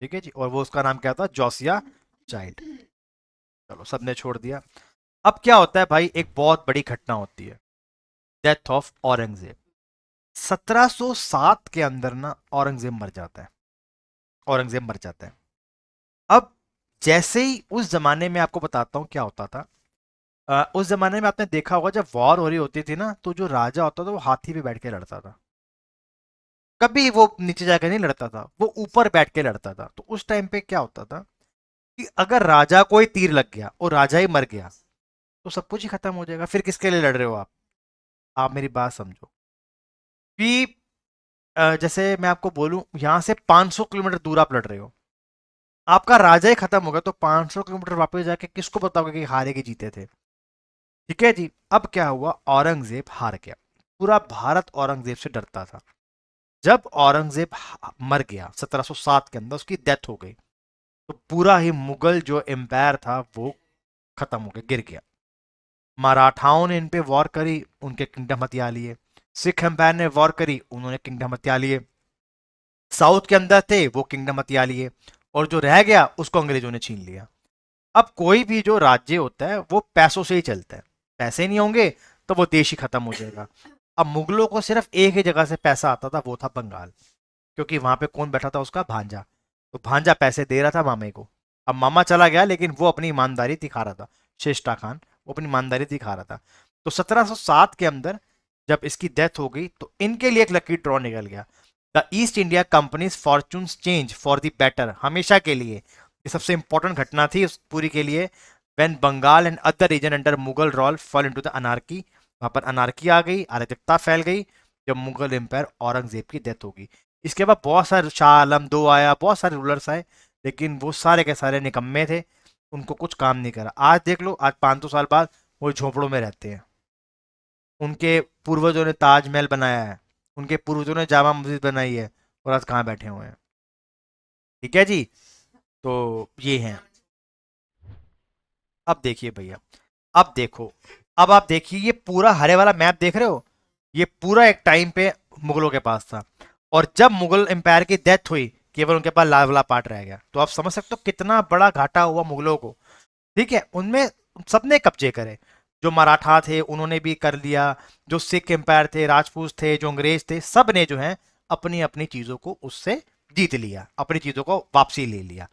ठीक है जी, और वो उसका नाम क्या था, जोसिया चाइल्ड। चलो सबने छोड़ दिया। अब क्या होता है भाई, एक बहुत बड़ी घटना होती है, डेथ ऑफ औरंगजेब। 1707 के अंदर ना औरंगजेब मर जाता है, औरंगजेब मर जाता है। अब जैसे ही उस जमाने में आपको बताता हूं क्या होता था। उस जमाने में आपने देखा होगा जब वॉर हो रही होती थी ना, तो जो राजा होता था वो हाथी पे बैठ के लड़ता था, कभी वो नीचे जाकर नहीं लड़ता था, वो ऊपर बैठ के लड़ता था। तो उस टाइम पे क्या होता था कि अगर राजा को ही तीर लग गया और राजा ही मर गया तो सब कुछ ही खत्म हो जाएगा, फिर किसके लिए लड़ रहे हो आप मेरी बात समझो कि जैसे मैं आपको बोलूं यहां से 500 किलोमीटर दूर आप लड़ रहे हो, आपका राजा ही खत्म हो गया, तो 500 किलोमीटर वापस जाके किसको बताओगे कि हारे के जीते थे। ठीक है जी। अब क्या हुआ, औरंगजेब हार गया, पूरा भारत औरंगजेब से डरता था। जब औरंगजेब मर गया 1707 के अंदर, उसकी डेथ हो गई, तो पूरा ही मुगल जो एम्पायर था वो खत्म हो गया, गिर गया। मराठाओं ने इन पे वॉर करी, उनके किंगडम हथिया लिए। सिख एम्पायर ने वॉर करी, उन्होंने किंगडम हथिया लिए। साउथ के अंदर थे वो किंगडम हथिया लिए, और जो रह गया उसको अंग्रेजों ने छीन लिया। अब कोई भी जो राज्य होता है वो पैसों से ही चलता है, पैसे नहीं होंगे तो वो देश ही खत्म हो जाएगा। अब मुगलों को सिर्फ एक ही जगह से पैसा आता था, वो था बंगाल, क्योंकि वहां पे कौन बैठा था, उसका भांजा। तो भांजा पैसे दे रहा था मामे को। अब मामा चला गया लेकिन वो अपनी ईमानदारी दिखा रहा था, शेष्टा खान वो अपनी ईमानदारी दिखा रहा था। तो 1707 के अंदर जब इसकी डेथ हो गई तो इनके लिए एक लकी ड्रॉ निकल गया। The East India companies Fortune change for the better, हमेशा के लिए ये सबसे इंपॉर्टेंट घटना थी उस पूरी के लिए। When Bengal and other region under Mughal rule fall into the anarchy, वहां पर अनार्की आ गई, अराजकता फैल गई, जब मुगल एम्पायर औरंगजेब की डेथ होगी। इसके बाद बहुत सारे शाह आलम दो आया, बहुत सारे रूलर्स आए, लेकिन वो सारे के सारे निकम्मे थे, उनको कुछ काम नहीं करा। आज देख लो, आज 500 साल बाद वो झोपड़ों में रहते हैं। उनके पूर्वजों ने ताजमहल बनाया है, उनके पूर्वजों ने जामा मस्जिद बनाई है, और आज कहाँ बैठे हुए हैं। ठीक है जी। तो ये हैं। अब देखिए भैया, अब देखो, अब आप देखिए ये पूरा हरे वाला मैप देख रहे हो, ये पूरा एक टाइम पे मुगलों के पास था, और जब मुगल एम्पायर की डेथ हुई केवल उनके पास लाल वाला पार्ट रह गया। तो आप समझ सकते हो कितना बड़ा घाटा हुआ मुगलों को। ठीक है, उनमें सबने कब्जे करे। जो मराठा थे उन्होंने भी कर लिया, जो सिख एम्पायर थे, राजपूत थे, जो अंग्रेज थे, सब ने जो है अपनी अपनी चीजों को उससे जीत लिया, अपनी चीजों को वापसी ले लिया।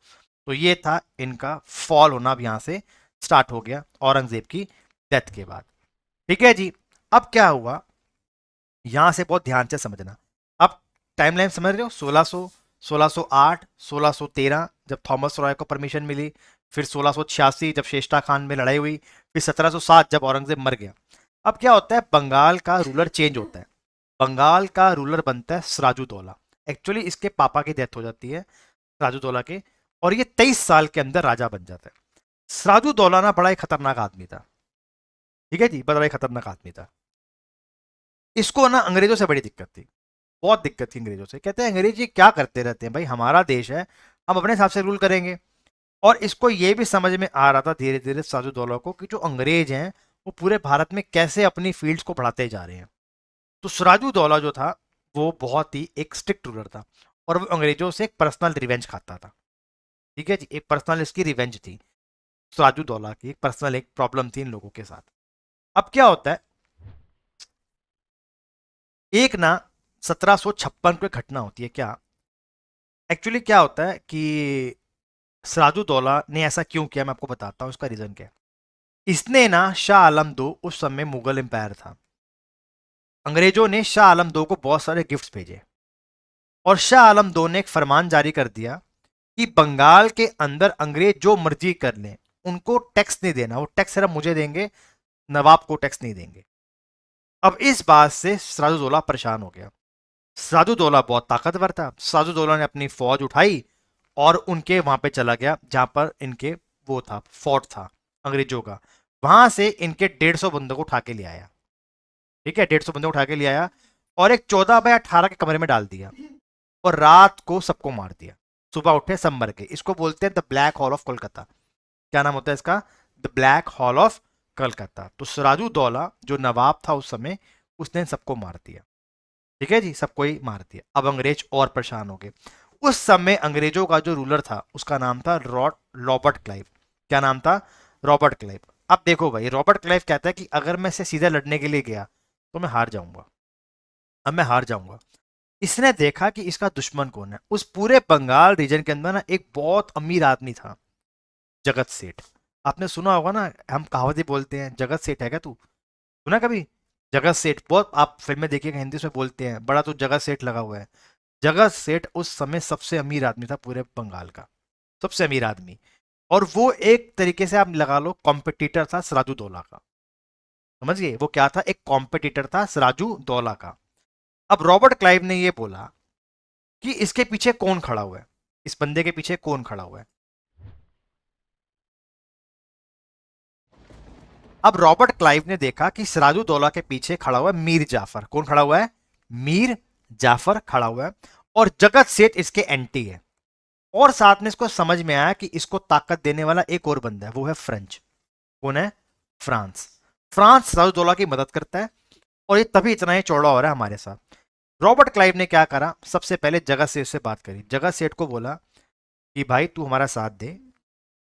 तो ये था इनका फॉल होना, अब यहां से स्टार्ट हो गया औरंगजेब की डेथ के बाद। ठीक है जी। अब क्या हुआ, यहां से बहुत ध्यान से समझना। अब टाइमलाइन समझ रहे हो, 1600, 1608, 1613 जब थॉमस रॉय को परमिशन मिली, फिर 1686 जब शेषा खान में लड़ाई हुई, फिर 1707 जब औरंगजेब मर गया। अब क्या होता है, बंगाल का रूलर चेंज होता है। बंगाल का रूलर बनता है सिराजुद्दौला। एक्चुअली इसके पापा की डेथ हो जाती है, सिराजुद्दौला के, और ये 23 साल के अंदर राजा बन जाता है। सिराजुद्दौला ना बड़ा ही खतरनाक आदमी था। ठीक है जी, बड़ा ही खतरनाक आदमी था। इसको ना अंग्रेजों से बड़ी दिक्कत थी, बहुत दिक्कत थी अंग्रेजों से। कहते हैं अंग्रेज ये क्या करते रहते हैं भाई, हमारा देश है, हम अपने हिसाब से रूल करेंगे। और इसको ये भी समझ में आ रहा था धीरे धीरे सिराजुद्दौला को कि जो अंग्रेज हैं वो पूरे भारत में कैसे अपनी फील्ड्स को बढ़ाते जा रहे हैं। तो सिराजुद्दौला जो था वो बहुत ही एक स्ट्रिक्ट रूलर था, और वो अंग्रेजों से एक पर्सनल रिवेंज खाता था। ठीक है जी, एक पर्सनल इसकी रिवेंज थी, सिराजुद्दौला की एक पर्सनल एक प्रॉब्लम थी इन लोगों के साथ। अब क्या होता है, एक ना 1756 को एक घटना होती है। क्या एक्चुअली क्या होता है कि सिराजुद्दौला ने ऐसा क्यों किया, मैं आपको बताता हूँ इसका रीजन क्या है। इसने ना शाह आलम दो, उस समय मुगल एम्पायर था, अंग्रेजों ने शाह आलम दो को बहुत सारे गिफ्ट्स भेजे, और शाह आलम दो ने एक फरमान जारी कर दिया कि बंगाल के अंदर अंग्रेज जो मर्जी कर लें, उनको टैक्स नहीं देना, वो टैक्स सिर्फ मुझे देंगे, नवाब को टैक्स नहीं देंगे। अब इस बात से सिराजुद्दौला परेशान हो गया। सिराजुद्दौला बहुत ताकतवर था, सिराजुद्दौला ने अपनी फौज उठाई और उनके वहां पे चला गया जहां पर इनके वो था, फोर्ट था अंग्रेजों का। वहां से इनके 150 बंदों को उठा के ले आया। ठीक है, 150 बंदों को उठा के ले आया, और एक 14 बाय 18 के कमरे में डाल दिया, और रात को सबको मार दिया। सुबह उठे सब मर गए। इसको बोलते हैं the black hole of Kolkata. क्या नाम होता है इसका, the black hole of Calcutta. तो सिराजुद्दौला जो नवाब था उस समय, उसने सबको मार दिया। ठीक है जी, सबको ही मार दिया। अब अंग्रेज और परेशान हो गए। उस समय अंग्रेजों का जो रूलर था उसका नाम था रॉबर्ट क्लाइव। क्या नाम था, रॉबर्ट क्लाइव। अब देखो भाई, रॉबर्ट क्लाइव कहता है कि अगर मैं से सीधा लड़ने के लिए गया तो मैं हार जाऊंगा, अब मैं हार जाऊंगा। इसने देखा कि इसका दुश्मन कौन है। उस पूरे बंगाल रीजन के अंदर ना एक बहुत अमीर आदमी था, जगत सेठ। आपने सुना होगा ना, हम कहावत ही बोलते हैं, जगत सेठ है क्या तू, सुना कभी, जगत सेठ। बहुत आप फिल्में देखिएगा हिंदी में बोलते हैं, बड़ा तो जगत सेठ लगा हुआ है। जगत सेठ उस समय सबसे अमीर आदमी था पूरे बंगाल का, सबसे अमीर आदमी। और वो एक तरीके से आप लगा लो कॉम्पिटिटर था सिराजुद्दौला का। समझ गए, वो क्या था, एक कॉम्पिटिटर था सिराजुद्दौला का। अब रॉबर्ट क्लाइव ने ये बोला कि इसके पीछे कौन खड़ा हुआ है, इस बंदे के पीछे कौन खड़ा हुआ है। अब रॉबर्ट क्लाइव ने देखा कि सिराजुद्दौला के पीछे खड़ा हुआ है मीर जाफर। कौन खड़ा हुआ है, मीर जाफर खड़ा हुआ है, और जगत सेठ इसके एंटी है। और साथ में इसको समझ में आया कि इसको ताकत देने वाला एक और बंदा है, वो है फ्रेंच। कौन है, फ्रांस। फ्रांस सिराजुद्दौला की मदद करता है, और ये तभी इतना ही चौड़ा हो रहा है हमारे साथ। रॉबर्ट क्लाइव ने क्या करा, सबसे पहले जगत सेठ से बात करी। जगत सेठ को बोला कि भाई तू हमारा साथ दे,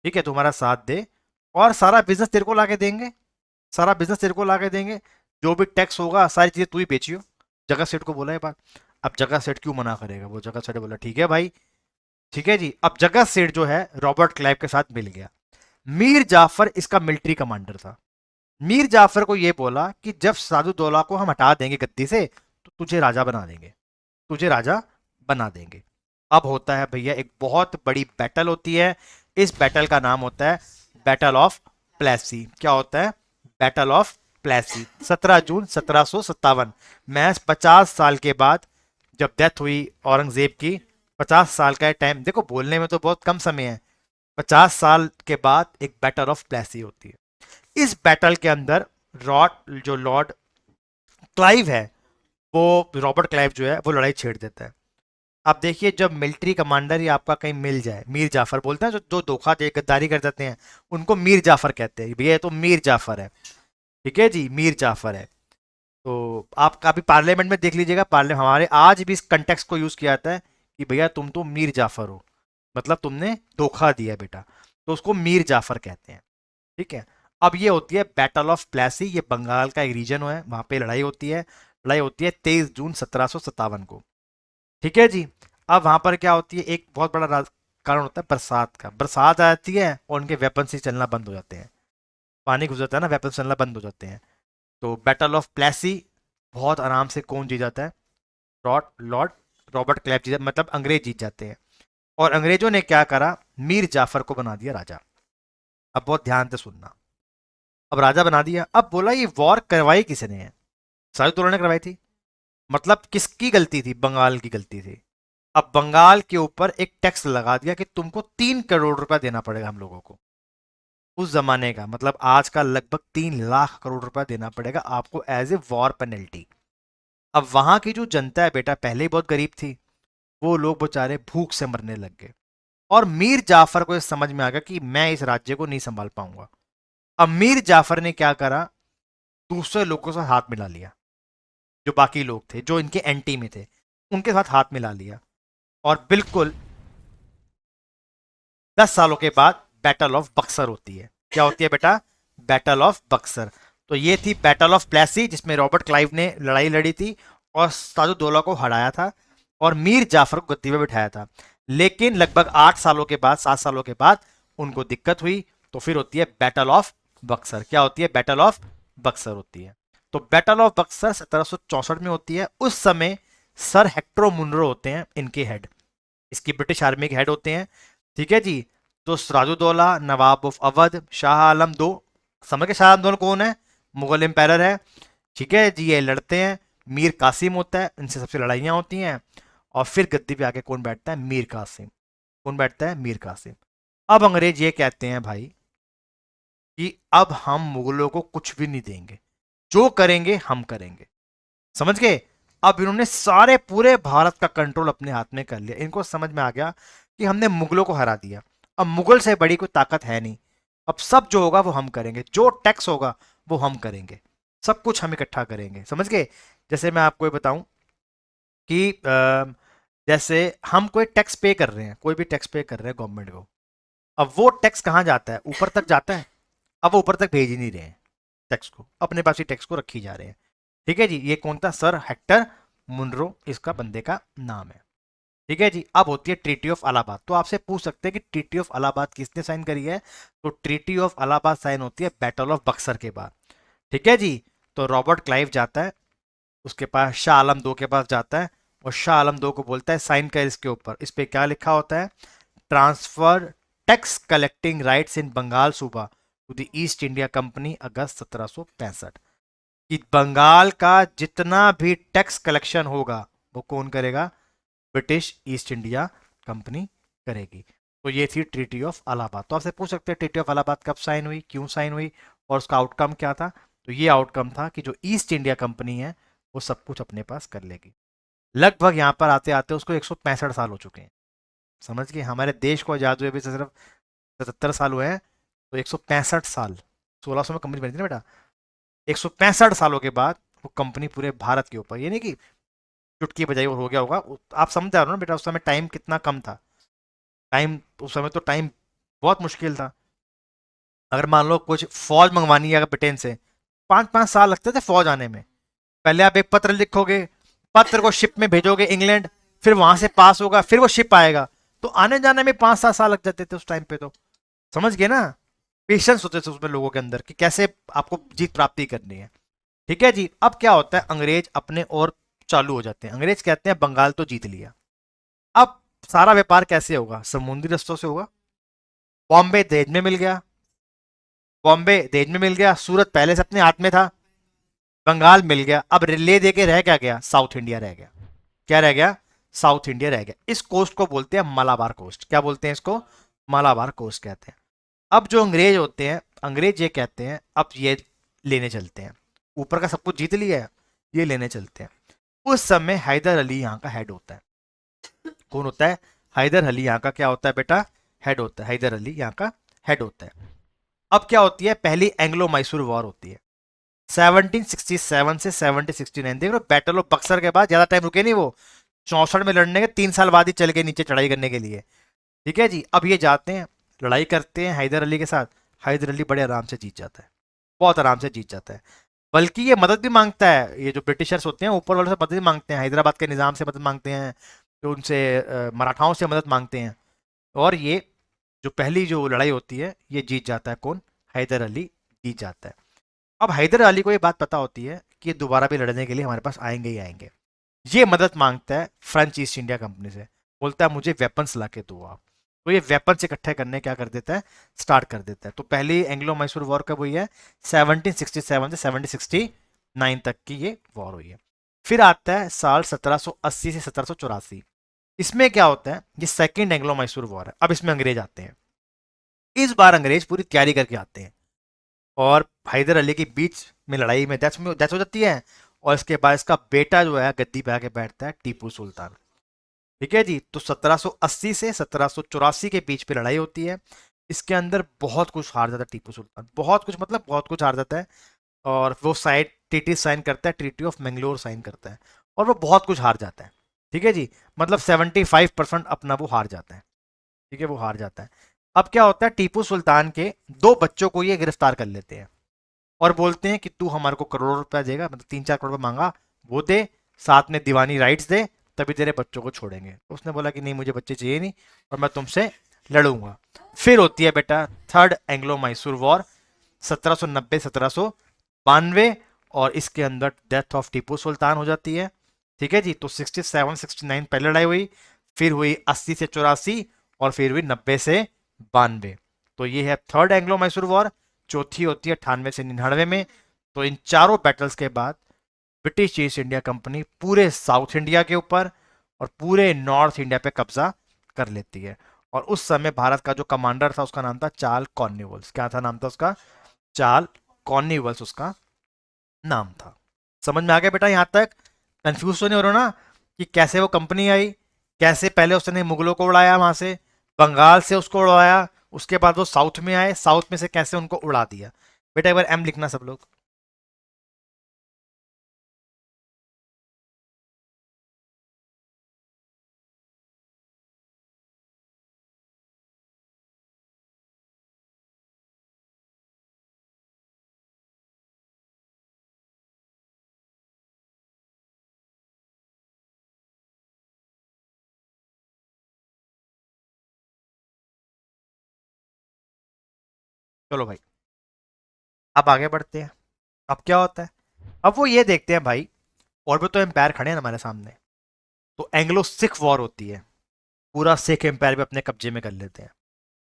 ठीक है, तुम्हारा साथ दे, और सारा बिजनेस तेरे को लाके देंगे, सारा बिजनेस तेरे को लाके देंगे, जो भी टैक्स होगा सारी चीजें तू ही बेचियो। जगत सेठ को बोला ये बात। अब जगत सेठ क्यों मना करेगा, वो जगत सेठ बोला ठीक है भाई, ठीक है जी। अब जगत सेठ जो है रॉबर्ट क्लाइव के साथ मिल गया। मीर जाफर इसका मिलिट्री कमांडर था। मीर जाफर को यह बोला कि जब सिराजुद्दौला को हम हटा देंगे गद्दी से तो तुझे राजा बना देंगे, तुझे राजा बना देंगे। अब होता है भैया एक बहुत बड़ी बैटल होती है। इस बैटल का नाम होता है बैटल ऑफ प्लेसी। क्या होता है, बैटल ऑफ प्लेसी। 17 जून 1757, महज 50 साल के बाद जब डेथ हुई औरंगजेब की, 50 साल का टाइम देखो, बोलने में तो बहुत कम समय है, 50 साल के बाद एक बैटल ऑफ प्लेसी होती है। इस बैटल के अंदर जो लॉर्ड क्लाइव है, वो रॉबर्ट क्लाइव जो है वो लड़ाई छेड़ देता है। आप देखिए, जब मिलिट्री कमांडर ही आपका कहीं मिल जाए, मीर जाफर बोलते हैं, जो धोखा दे गद्दारी कर जाते हैं, उनको मीर जाफर कहते हैं। भैया ये तो मीर जाफर है, ठीक है जी, मीर जाफर है। तो आप कभी पार्लियामेंट में देख लीजिएगा, पार्लियामेंट हमारे आज भी इस कंटेक्स्ट को यूज किया जाता है कि भैया तुम तो मीर जाफर हो, मतलब तुमने धोखा दिया बेटा, तो उसको मीर जाफर कहते हैं। ठीक है। अब ये होती है बैटल ऑफ प्लेसी, ये बंगाल का एक रीजन है, वहां पे लड़ाई होती है। लड़ाई होती है 23 जून 1757 को। ठीक है जी। अब वहां पर क्या होती है, एक बहुत बड़ा कारण होता है बरसात का। बरसात आ जाती है और उनके वेपन से चलना बंद हो जाते हैं, पानी घुस जाता है ना, वेपन चलना बंद हो जाते हैं। तो बैटल ऑफ प्लेसी बहुत आराम से कौन जीत जाता है, लॉर्ड लॉर्ड रॉबर्ट क्लाइव जीत, मतलब अंग्रेज जीत जाते हैं। और अंग्रेजों ने क्या करा, मीर जाफर को बना दिया राजा। अब बहुत ध्यान से सुनना, अब राजा बना दिया। अब बोला ये वॉर करवाई किसने है, शाहजहां ने करवाई थी। मतलब किसकी गलती थी, बंगाल की गलती थी। अब बंगाल के ऊपर एक टैक्स लगा दिया कि तुमको 3 करोड़ रुपया देना पड़ेगा हम लोगों को। उस जमाने का मतलब आज का लगभग 3 लाख करोड़ रुपया देना पड़ेगा आपको एज ए वॉर पेनल्टी। अब वहां की जो जनता है बेटा, पहले ही बहुत गरीब थी, वो लोग बेचारे भूख से मरने लग गए। और मीर जाफर को ये समझ में आ गया कि मैं इस राज्य को नहीं संभाल पाऊंगा। अब मीर जाफर ने क्या करा, दूसरे लोगों से हाथ मिला लिया, जो बाकी लोग थे जो इनके एंटी में थे, उनके साथ हाथ मिला लिया। और बिल्कुल 10 सालों के बाद बैटल ऑफ बक्सर होती है। क्या होती है बेटा, बैटल ऑफ बक्सर। तो ये थी बैटल ऑफ प्लेसी, जिसमें रॉबर्ट क्लाइव ने लड़ाई लड़ी थी और साजुद्दौला को हराया था और मीर जाफर को गद्दी में बिठाया था। लेकिन लगभग 8 सालों के बाद, 7 सालों के बाद उनको दिक्कत हुई, तो फिर होती है बैटल ऑफ बक्सर। क्या होती है, बैटल ऑफ बक्सर होती है। तो बैटल ऑफ बक्सर 1764 में होती है। उस समय सर हेक्टर मुनरो होते हैं इनके हेड, इसकी ब्रिटिश आर्मी के हेड होते हैं। ठीक है जी। तो सिराजुद्दौला, नवाब ऑफ अवध, शाह आलम दो, समझ के शाह आलम दोनों कौन है, मुगल एम्पायर है। ठीक है जी, ये लड़ते हैं। मीर कासिम होता है, इनसे सबसे लड़ाइयाँ होती हैं। और फिर गद्दी पे आके कौन बैठता है, मीर कासिम। कौन बैठता है, मीर कासिम। अब अंग्रेज ये कहते हैं भाई कि अब हम मुगलों को कुछ भी नहीं देंगे, जो करेंगे हम करेंगे। समझ गए। अब इन्होंने सारे पूरे भारत का कंट्रोल अपने हाथ में कर लिया। इनको समझ में आ गया कि हमने मुगलों को हरा दिया, अब मुगल से बड़ी कोई ताकत है नहीं। अब सब जो होगा वो हम करेंगे, जो टैक्स होगा वो हम करेंगे, सब कुछ हम इकट्ठा करेंगे। समझ गए। जैसे मैं आपको ये बताऊं कि जैसे हम कोई टैक्स पे कर रहे हैं, कोई भी टैक्स पे कर रहे हैं गवर्नमेंट को, अब वो टैक्स कहाँ जाता है, ऊपर तक जाता है। अब वो ऊपर तक भेज ही नहीं रहे हैं टैक्स को, अपने पास ही टैक्स को रखी जा रहे हैं। ठीक है जी। ये कौन था, सर हेक्टर मुनरो इसका बंदे का नाम है। ठीक है जी। अब होती है ट्रीटी ऑफ इलाहाबाद। तो आपसे पूछ सकते हैं कि ट्रीटी ऑफ इलाहाबाद किसने साइन करी है, तो ट्रीटी ऑफ इलाहाबाद साइन होती है बैटल ऑफ बक्सर के बाद। ठीक है जी। तो रॉबर्ट क्लाइव जाता है उसके पास, शाह आलम दो के पास जाता है और शाह आलम दो को बोलता है साइन कर इसके ऊपर। इस पे क्या लिखा होता है, transfer tax collecting rights in Bengal सूबा to the East India Company August 1765। कि बंगाल का जितना भी टैक्स कलेक्शन होगा वो कौन करेगा, ब्रिटिश ईस्ट इंडिया कंपनी करेगी। तो ये थी ट्रीटी ऑफ इलाहाबाद। तो आपसे पूछ सकते हैं ट्रीटी ऑफ इलाहाबाद कब साइन हुई, क्यों साइन हुई और उसका आउटकम क्या था। तो ये आउटकम था कि जो ईस्ट इंडिया कंपनी है वो सब कुछ अपने पास कर लेगी। लगभग यहाँ पर आते आते उसको 165 साल हो चुके हैं। समझ गए, हमारे देश को आजाद हुए भी सिर्फ 77 साल हुए हैं, तो 165 साल, 1600 में कंपनी बनी थी ना बेटा, 165 सालों के बाद वो कंपनी पूरे भारत के ऊपर, ये नहीं कि चुटकी बजाई और हो गया होगा। आप समझ जा रहे हो ना बेटा, उस समय टाइम कितना कम था। टाइम उस समय तो टाइम बहुत मुश्किल था। अगर मान लो कुछ फौज मंगवानी है अगर ब्रिटेन से, 5-5 साल लगते थे फौज आने में। पहले आप एक पत्र लिखोगे, पत्र को शिप में भेजोगे इंग्लैंड, फिर वहां से पास होगा, फिर वो शिप आएगा, तो आने जाने में 5-7 साल लग जाते थे उस टाइम पे। तो समझ गए ना, पेशेंस होते थे उसमें लोगों के अंदर कि कैसे आपको जीत प्राप्ति करनी है। ठीक है जी। अब क्या होता है, अंग्रेज अपने और चालू हो जाते हैं। अंग्रेज कहते हैं बंगाल तो जीत लिया, अब सारा व्यापार कैसे होगा, समुद्री रस्तों से होगा। बॉम्बे दहेज में मिल गया, बॉम्बे दहेज में मिल गया, सूरत पहले से अपने हाथ में था, बंगाल मिल गया। अब ले दे के रह क्या गया, साउथ इंडिया रह गया। क्या रह गया, साउथ इंडिया रह गया। इस कोस्ट को बोलते हैं मलाबार कोस्ट। क्या बोलते हैं इसको, मालाबार कोस्ट कहते हैं। अब जो अंग्रेज होते हैं, अंग्रेज ये कहते हैं अब ये लेने चलते हैं, ऊपर का सब कुछ जीत लिया है, ये लेने चलते हैं। उस समय हैदर अली यहाँ का हेड होता है। कौन होता है? हैदर अली यहाँ का क्या होता है बेटा? हेड होता है। हैदर अली यहाँ का हेड होता है। अब क्या होती है? पहली एंग्लो मैसूर वॉर होती है 1767 से 1769। देख लो, बैटल ऑफ बक्सर के बाद ज्यादा टाइम रुके नहीं वो, 64 में लड़ने के 3 साल बाद ही चल गए नीचे चढ़ाई करने के लिए। ठीक है जी। अब ये जाते हैं, लड़ाई करते हैं हैदर अली के साथ। हैदर अली बड़े आराम से जीत जाता है, बहुत आराम से जीत जाता है। बल्कि ये मदद भी मांगता है, ये जो ब्रिटिशर्स होते हैं ऊपर वालों से मदद भी मांगते हैं, हैदराबाद के निज़ाम से मदद मांगते हैं, जो उनसे मराठाओं से मदद मांगते हैं। और ये जो पहली जो लड़ाई होती है ये जीत जाता है। कौन? हैदर अली जीत जाता है। अब हैदर अली को ये बात पता होती है कि ये दोबारा भी लड़ने के लिए हमारे पास आएंगे ही आएंगे। ये मदद मांगता है फ्रेंच ईस्ट इंडिया कंपनी से, बोलता है मुझे वेपन्स ला के दो आप। तो ये वेपन्स इकट्ठे करने क्या कर देता है? स्टार्ट कर देता है। तो पहली एंग्लो मैसूर वॉर कब हुई है? 1767 से 1769 तक की ये वॉर हुई है। फिर आता है साल 1780 से 1784। इसमें क्या होता है? ये सेकंड एंग्लो मैसूर वॉर है। अब इसमें अंग्रेज आते हैं। इस बार अंग्रेज पूरी तैयारी करके आते हैं और हैदर अली के बीच में लड़ाई में डेथ हो जाती है। और इसके बाद इसका बेटा जो है गद्दी पे आके बैठता है, टीपू सुल्तान। ठीक है जी। तो 1780 से 1784 के बीच पे लड़ाई होती है। इसके अंदर बहुत कुछ हार जाता है टीपू सुल्तान, बहुत कुछ, मतलब बहुत कुछ हार जाता है। और वो साइड ट्रीटी साइन करता है, ट्रीटी ऑफ मैंगलोर साइन करता है, और वो बहुत कुछ हार जाता है। ठीक है जी। मतलब 75% अपना वो हार जाता है। ठीक है, वो हार जाता है। अब क्या होता है? टीपू सुल्तान के 2 बच्चों को ये गिरफ्तार कर लेते हैं और बोलते हैं कि तू हमारे को करोड़ों रुपया देगा, मतलब 3-4 करोड़ रुपया मांगा, वो दे, साथ में दीवानी राइट्स दे, तभी तेरे बच्चों को छोड़ेंगे। तो उसने बोला कि नहीं, मुझे बच्चे चाहिए नहीं और मैं तुमसे लड़ूंगा। फिर होती है बेटा थर्ड एंग्लो मैसूर वॉर 1790-1792, और इसके अंदर डेथ ऑफ टीपू सुल्तान हो जाती है। ठीक है जी। तो 67-69 पहले लड़ाई हुई, फिर हुई 80 से 84, और फिर हुई 90 से 92। तो ये है थर्ड एंग्लो मैसूर वॉर। चौथी होती है 98 से 99 में। तो इन चारों बैटल्स के बाद ब्रिटिश ईस्ट इंडिया कंपनी पूरे साउथ इंडिया के ऊपर और पूरे नॉर्थ इंडिया पे कब्जा कर लेती है। और उस समय भारत का जो कमांडर था उसका नाम था चार्ल कॉर्नवालिस। क्या था नाम था उसका? चार्ल कॉर्नवालिस उसका नाम था। समझ में आ गया बेटा? यहां तक कंफ्यूज तो नहीं हो रहा ना कि कैसे वो कंपनी आई, कैसे पहले उसने मुगलों को उड़ाया, वहां से बंगाल से उसको उड़ाया, उसके बाद वो साउथ में आए, साउथ में से कैसे उनको उड़ा दिया। बेटा एक बार एम लिखना सब लोग। चलो भाई, अब आगे बढ़ते हैं। अब क्या होता है? अब वो ये देखते हैं भाई, और भी तो एम्पायर खड़े हैं ना हमारे सामने। तो एंग्लो सिख वॉर होती है, पूरा सिख एम्पायर भी अपने कब्जे में कर लेते हैं।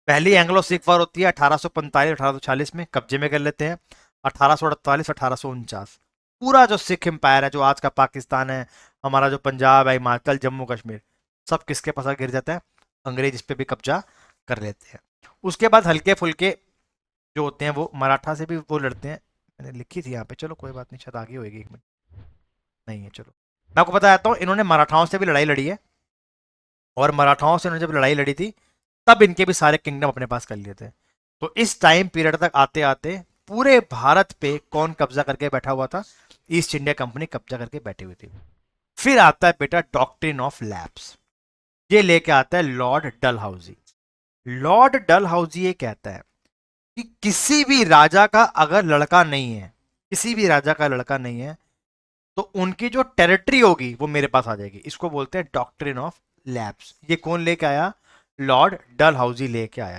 पहली एंग्लो सिख वॉर होती है 1845-1846 में, कब्जे में कर लेते हैं। 1848-1849 पूरा जो सिख एम्पायर है, जो आज का पाकिस्तान है, हमारा जो पंजाब है, हिमाचल, जम्मू कश्मीर, सब किसके पास गिर जाता है? अंग्रेज इस पे भी कब्जा कर लेते हैं। उसके बाद हल्के फुल्के जो होते हैं वो मराठा से भी वो लड़ते हैं। मैंने लिखी थी यहाँ पे, चलो कोई बात नहीं, शायद आगे होएगी, 1 मिनट नहीं है। चलो मैं आपको बताता हूँ, इन्होंने मराठाओं से भी लड़ाई लड़ी है, और मराठाओं से इन्होंने जब लड़ाई लड़ी थी तब इनके भी सारे किंगडम अपने पास कर लिए थे। तो इस टाइम पीरियड तक आते आते पूरे भारत पे कौन कब्जा करके बैठा हुआ था? ईस्ट इंडिया कंपनी कब्जा करके बैठी हुई थी। फिर आता है बेटा डॉक्ट्रिन ऑफ लैप्स। ये लेके आता है लॉर्ड डलहाउजी। लॉर्ड डलहाउजी ये कहता है कि किसी भी राजा का अगर लड़का नहीं है, किसी भी राजा का लड़का नहीं है, तो उनकी जो टेरिटरी होगी वो मेरे पास आ जाएगी। इसको बोलते हैं डॉक्ट्रिन ऑफ लैप्स। ये कौन लेके आया? लॉर्ड डलहाउजी लेके आया।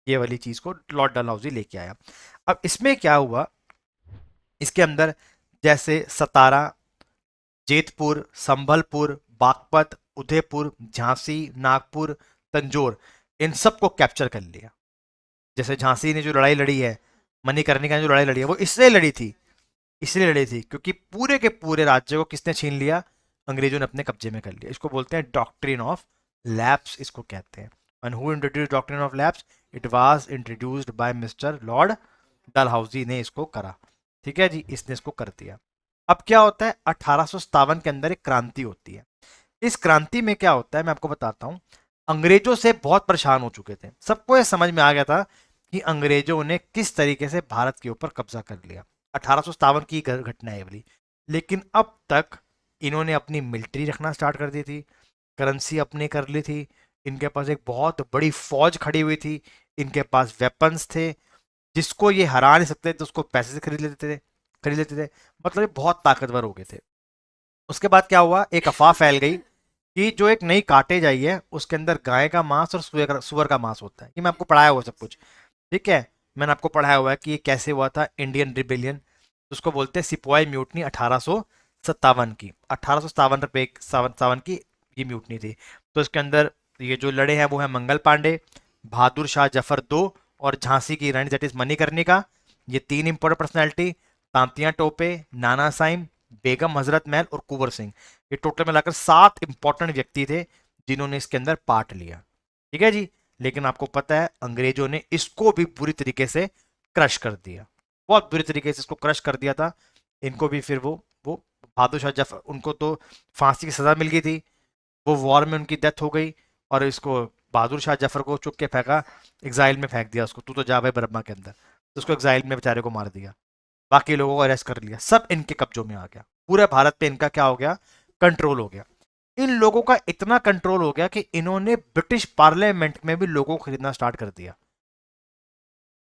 ये वाली चीज को लॉर्ड डलहाउजी लेके आया। अब इसमें क्या हुआ? इसके अंदर जैसे सतारा, जेतपुर, संभलपुर, बागपत, उदयपुर, झांसी, नागपुर, तंजौर, इन सबको कैप्चर कर लिया। जैसे झांसी ने जो लड़ाई लड़ी है, मणिकर्णिका ने जो लड़ाई लड़ी है, वो इसलिए लड़ी थी, इसलिए लड़ी थी क्योंकि पूरे के पूरे राज्य को किसने छीन लिया? अंग्रेजों ने अपने कब्जे में कर लिया। इसको बोलते हैं डॉक्ट्रिन ऑफ लैप्स, इसको कहते हैं। And who introduce doctrine of lapse? It was introduced by mister Lord Dalhousie ने इसको करा। ठीक है जी, इसने इसको कर दिया। अब क्या होता है, 1857 के अंदर एक क्रांति होती है। इस क्रांति में क्या होता है मैं आपको बताता हूं। अंग्रेजों से बहुत परेशान हो चुके थे, सबको ये समझ में आ गया था कि अंग्रेजों ने किस तरीके से भारत के ऊपर कब्जा कर लिया। 1857 की घटना है वाली। लेकिन अब तक इन्होंने अपनी मिलिट्री रखना स्टार्ट कर दी थी, करेंसी अपनी कर ली थी, इनके पास एक बहुत बड़ी फौज खड़ी हुई थी, इनके पास वेपन्स थे, जिसको ये हरा नहीं सकते थे उसको पैसे से खरीद लेते थे। मतलब ये बहुत ताकतवर हो गए थे। उसके बाद क्या हुआ, एक अफवाह फैल गई कि जो एक नई काटेज आई है उसके अंदर गाय का मांस और सुअर का मांस होता है। ये मैं आपको पढ़ाया हुआ सब कुछ, ठीक है। मैंने आपको पढ़ाया हुआ है कि ये कैसे हुआ था, इंडियन रिबेलियन, उसको बोलते हैं सिपाही म्यूटनी 1857 की। 1857 की ये म्यूटनी थी। तो इसके अंदर ये जो लड़े हैं वो है मंगल पांडे, बहादुर शाह जफर दो, और झांसी की रानी दैट इज मणिकर्णिका। ये तीन इंपॉर्टेंट पर्सनैलिटी, तांतियां टोपे, नाना साइम, बेगम हजरत महल और कुंवर सिंह। ये टोटल मिलाकर 7 इंपॉर्टेंट व्यक्ति थे जिन्होंने इसके अंदर पार्ट लिया। ठीक है जी। लेकिन आपको पता है अंग्रेजों ने इसको भी बुरी तरीके से क्रश कर दिया, बहुत बुरी तरीके से इसको क्रश कर दिया था। इनको भी फिर वो बहादुर शाह जफर, उनको तो फांसी की सजा मिल गई थी, वो वॉर में उनकी डेथ हो गई। और इसको बहादुर शाह जफर को चुप के फेंका, एग्जाइल में फेंक दिया उसको, तू तो जा भाई बर्मा के अंदर। तो उसको एग्जाइल में बेचारे को मार दिया, बाकी लोगों को अरेस्ट कर लिया, सब इनके कब्जों में आ गया। पूरे भारत पे इनका क्या हो गया, कंट्रोल हो गया। इन लोगों का इतना कंट्रोल हो गया कि इन्होंने ब्रिटिश पार्लियामेंट में भी लोगों को खरीदना स्टार्ट कर दिया।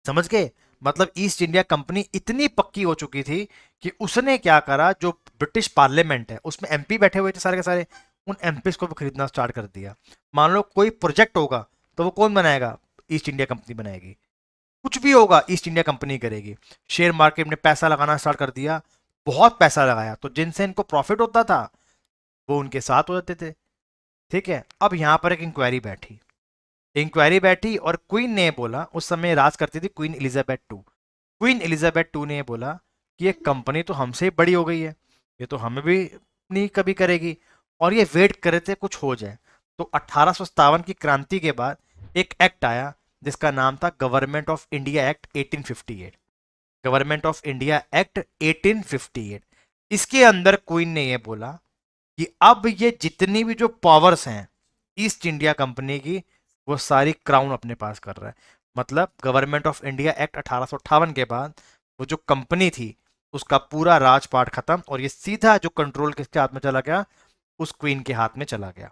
समझ गए? मतलब ईस्ट इंडिया कंपनी इतनी पक्की हो चुकी थी कि उसने क्या करा, जो ब्रिटिश पार्लियामेंट है उसमें एमपी बैठे हुए थे सारे के सारे, उन एमपी को भी खरीदना स्टार्ट कर दिया। मान लो कोई प्रोजेक्ट होगा तो वो कौन बनाएगा, ईस्ट इंडिया कंपनी बनाएगी। कुछ भी होगा ईस्ट इंडिया कंपनी करेगी। शेयर मार्केट में पैसा लगाना स्टार्ट कर दिया, बहुत पैसा लगाया, तो जिनसे इनको प्रॉफिट होता था वो उनके साथ हो जाते थे। ठीक है। अब यहां पर एक इंक्वायरी बैठी और क्वीन ने बोला, उस समय राज करती थी queen Elizabeth two. Queen Elizabeth two ने बोला कि ये कंपनी तो हमसे बड़ी हो गई है, ये तो हमें भी नहीं कभी करेगी, और ये वेट कर रहे थे कुछ हो जाए। तो 1857 की क्रांति के बाद एक एक्ट आया जिसका नाम था government of India act 1858। Government of India act 1858। इसके अंदर क्वीन ने यह बोला कि अब ये जितनी भी जो पावर्स हैं ईस्ट इंडिया कंपनी की, वो सारी क्राउन अपने पास कर रहा है। मतलब गवर्नमेंट ऑफ इंडिया एक्ट 1858 के बाद वो जो कंपनी थी उसका पूरा राजपाट खत्म, और ये सीधा जो कंट्रोल किसके हाथ में चला गया, उस क्वीन के हाथ में चला गया।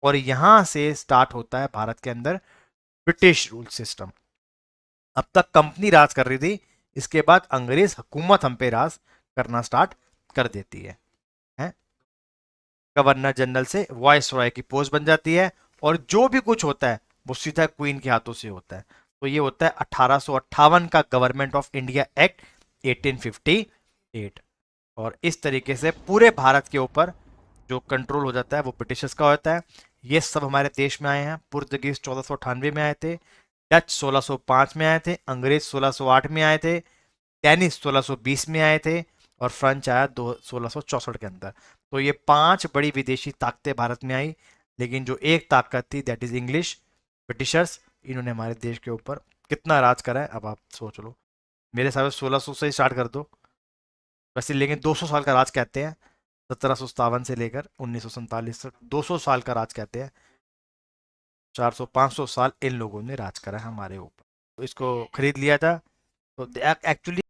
और यहां से स्टार्ट होता है भारत के अंदर ब्रिटिश रूल सिस्टम। अब तक कंपनी राज कर रही थी, इसके बाद अंग्रेज हुकूमत हम पे राज करना स्टार्ट कर देती है? गवर्नर जनरल से वॉइस रॉय की पोस्ट बन जाती है, और जो भी कुछ होता है वो सीधा क्वीन के हाथों से होता है। तो ये होता है 1858 का गवर्नमेंट ऑफ इंडिया एक्ट 1858। और इस तरीके से पूरे भारत के ऊपर जो कंट्रोल हो जाता है वो ब्रिटिशर्स का होता है। ये सब हमारे देश में आए हैं। पुर्तगीज 1498 में आए थे, डच 1605 में आए थे, अंग्रेज 1608 में आए थे, डेनिस 1620 में आए थे, और फ्रेंच आया 1664 के अंदर। तो ये 5 बड़ी विदेशी ताकतें भारत में आई। लेकिन जो एक ताकत थी दैट इज इंग्लिश, ब्रिटिशर्स, इन्होंने हमारे देश के ऊपर कितना राज करा है अब आप सोच लो। मेरे हिसाब से 1600 से ही स्टार्ट कर दो वैसे, लेकिन 200 साल का राज कहते हैं। 1757 से लेकर 1947 तक 200 साल का राज कहते हैं। 400-500 साल इन लोगों ने राज करा है हमारे ऊपर। तो इसको खरीद लिया था। तो एक्चुअली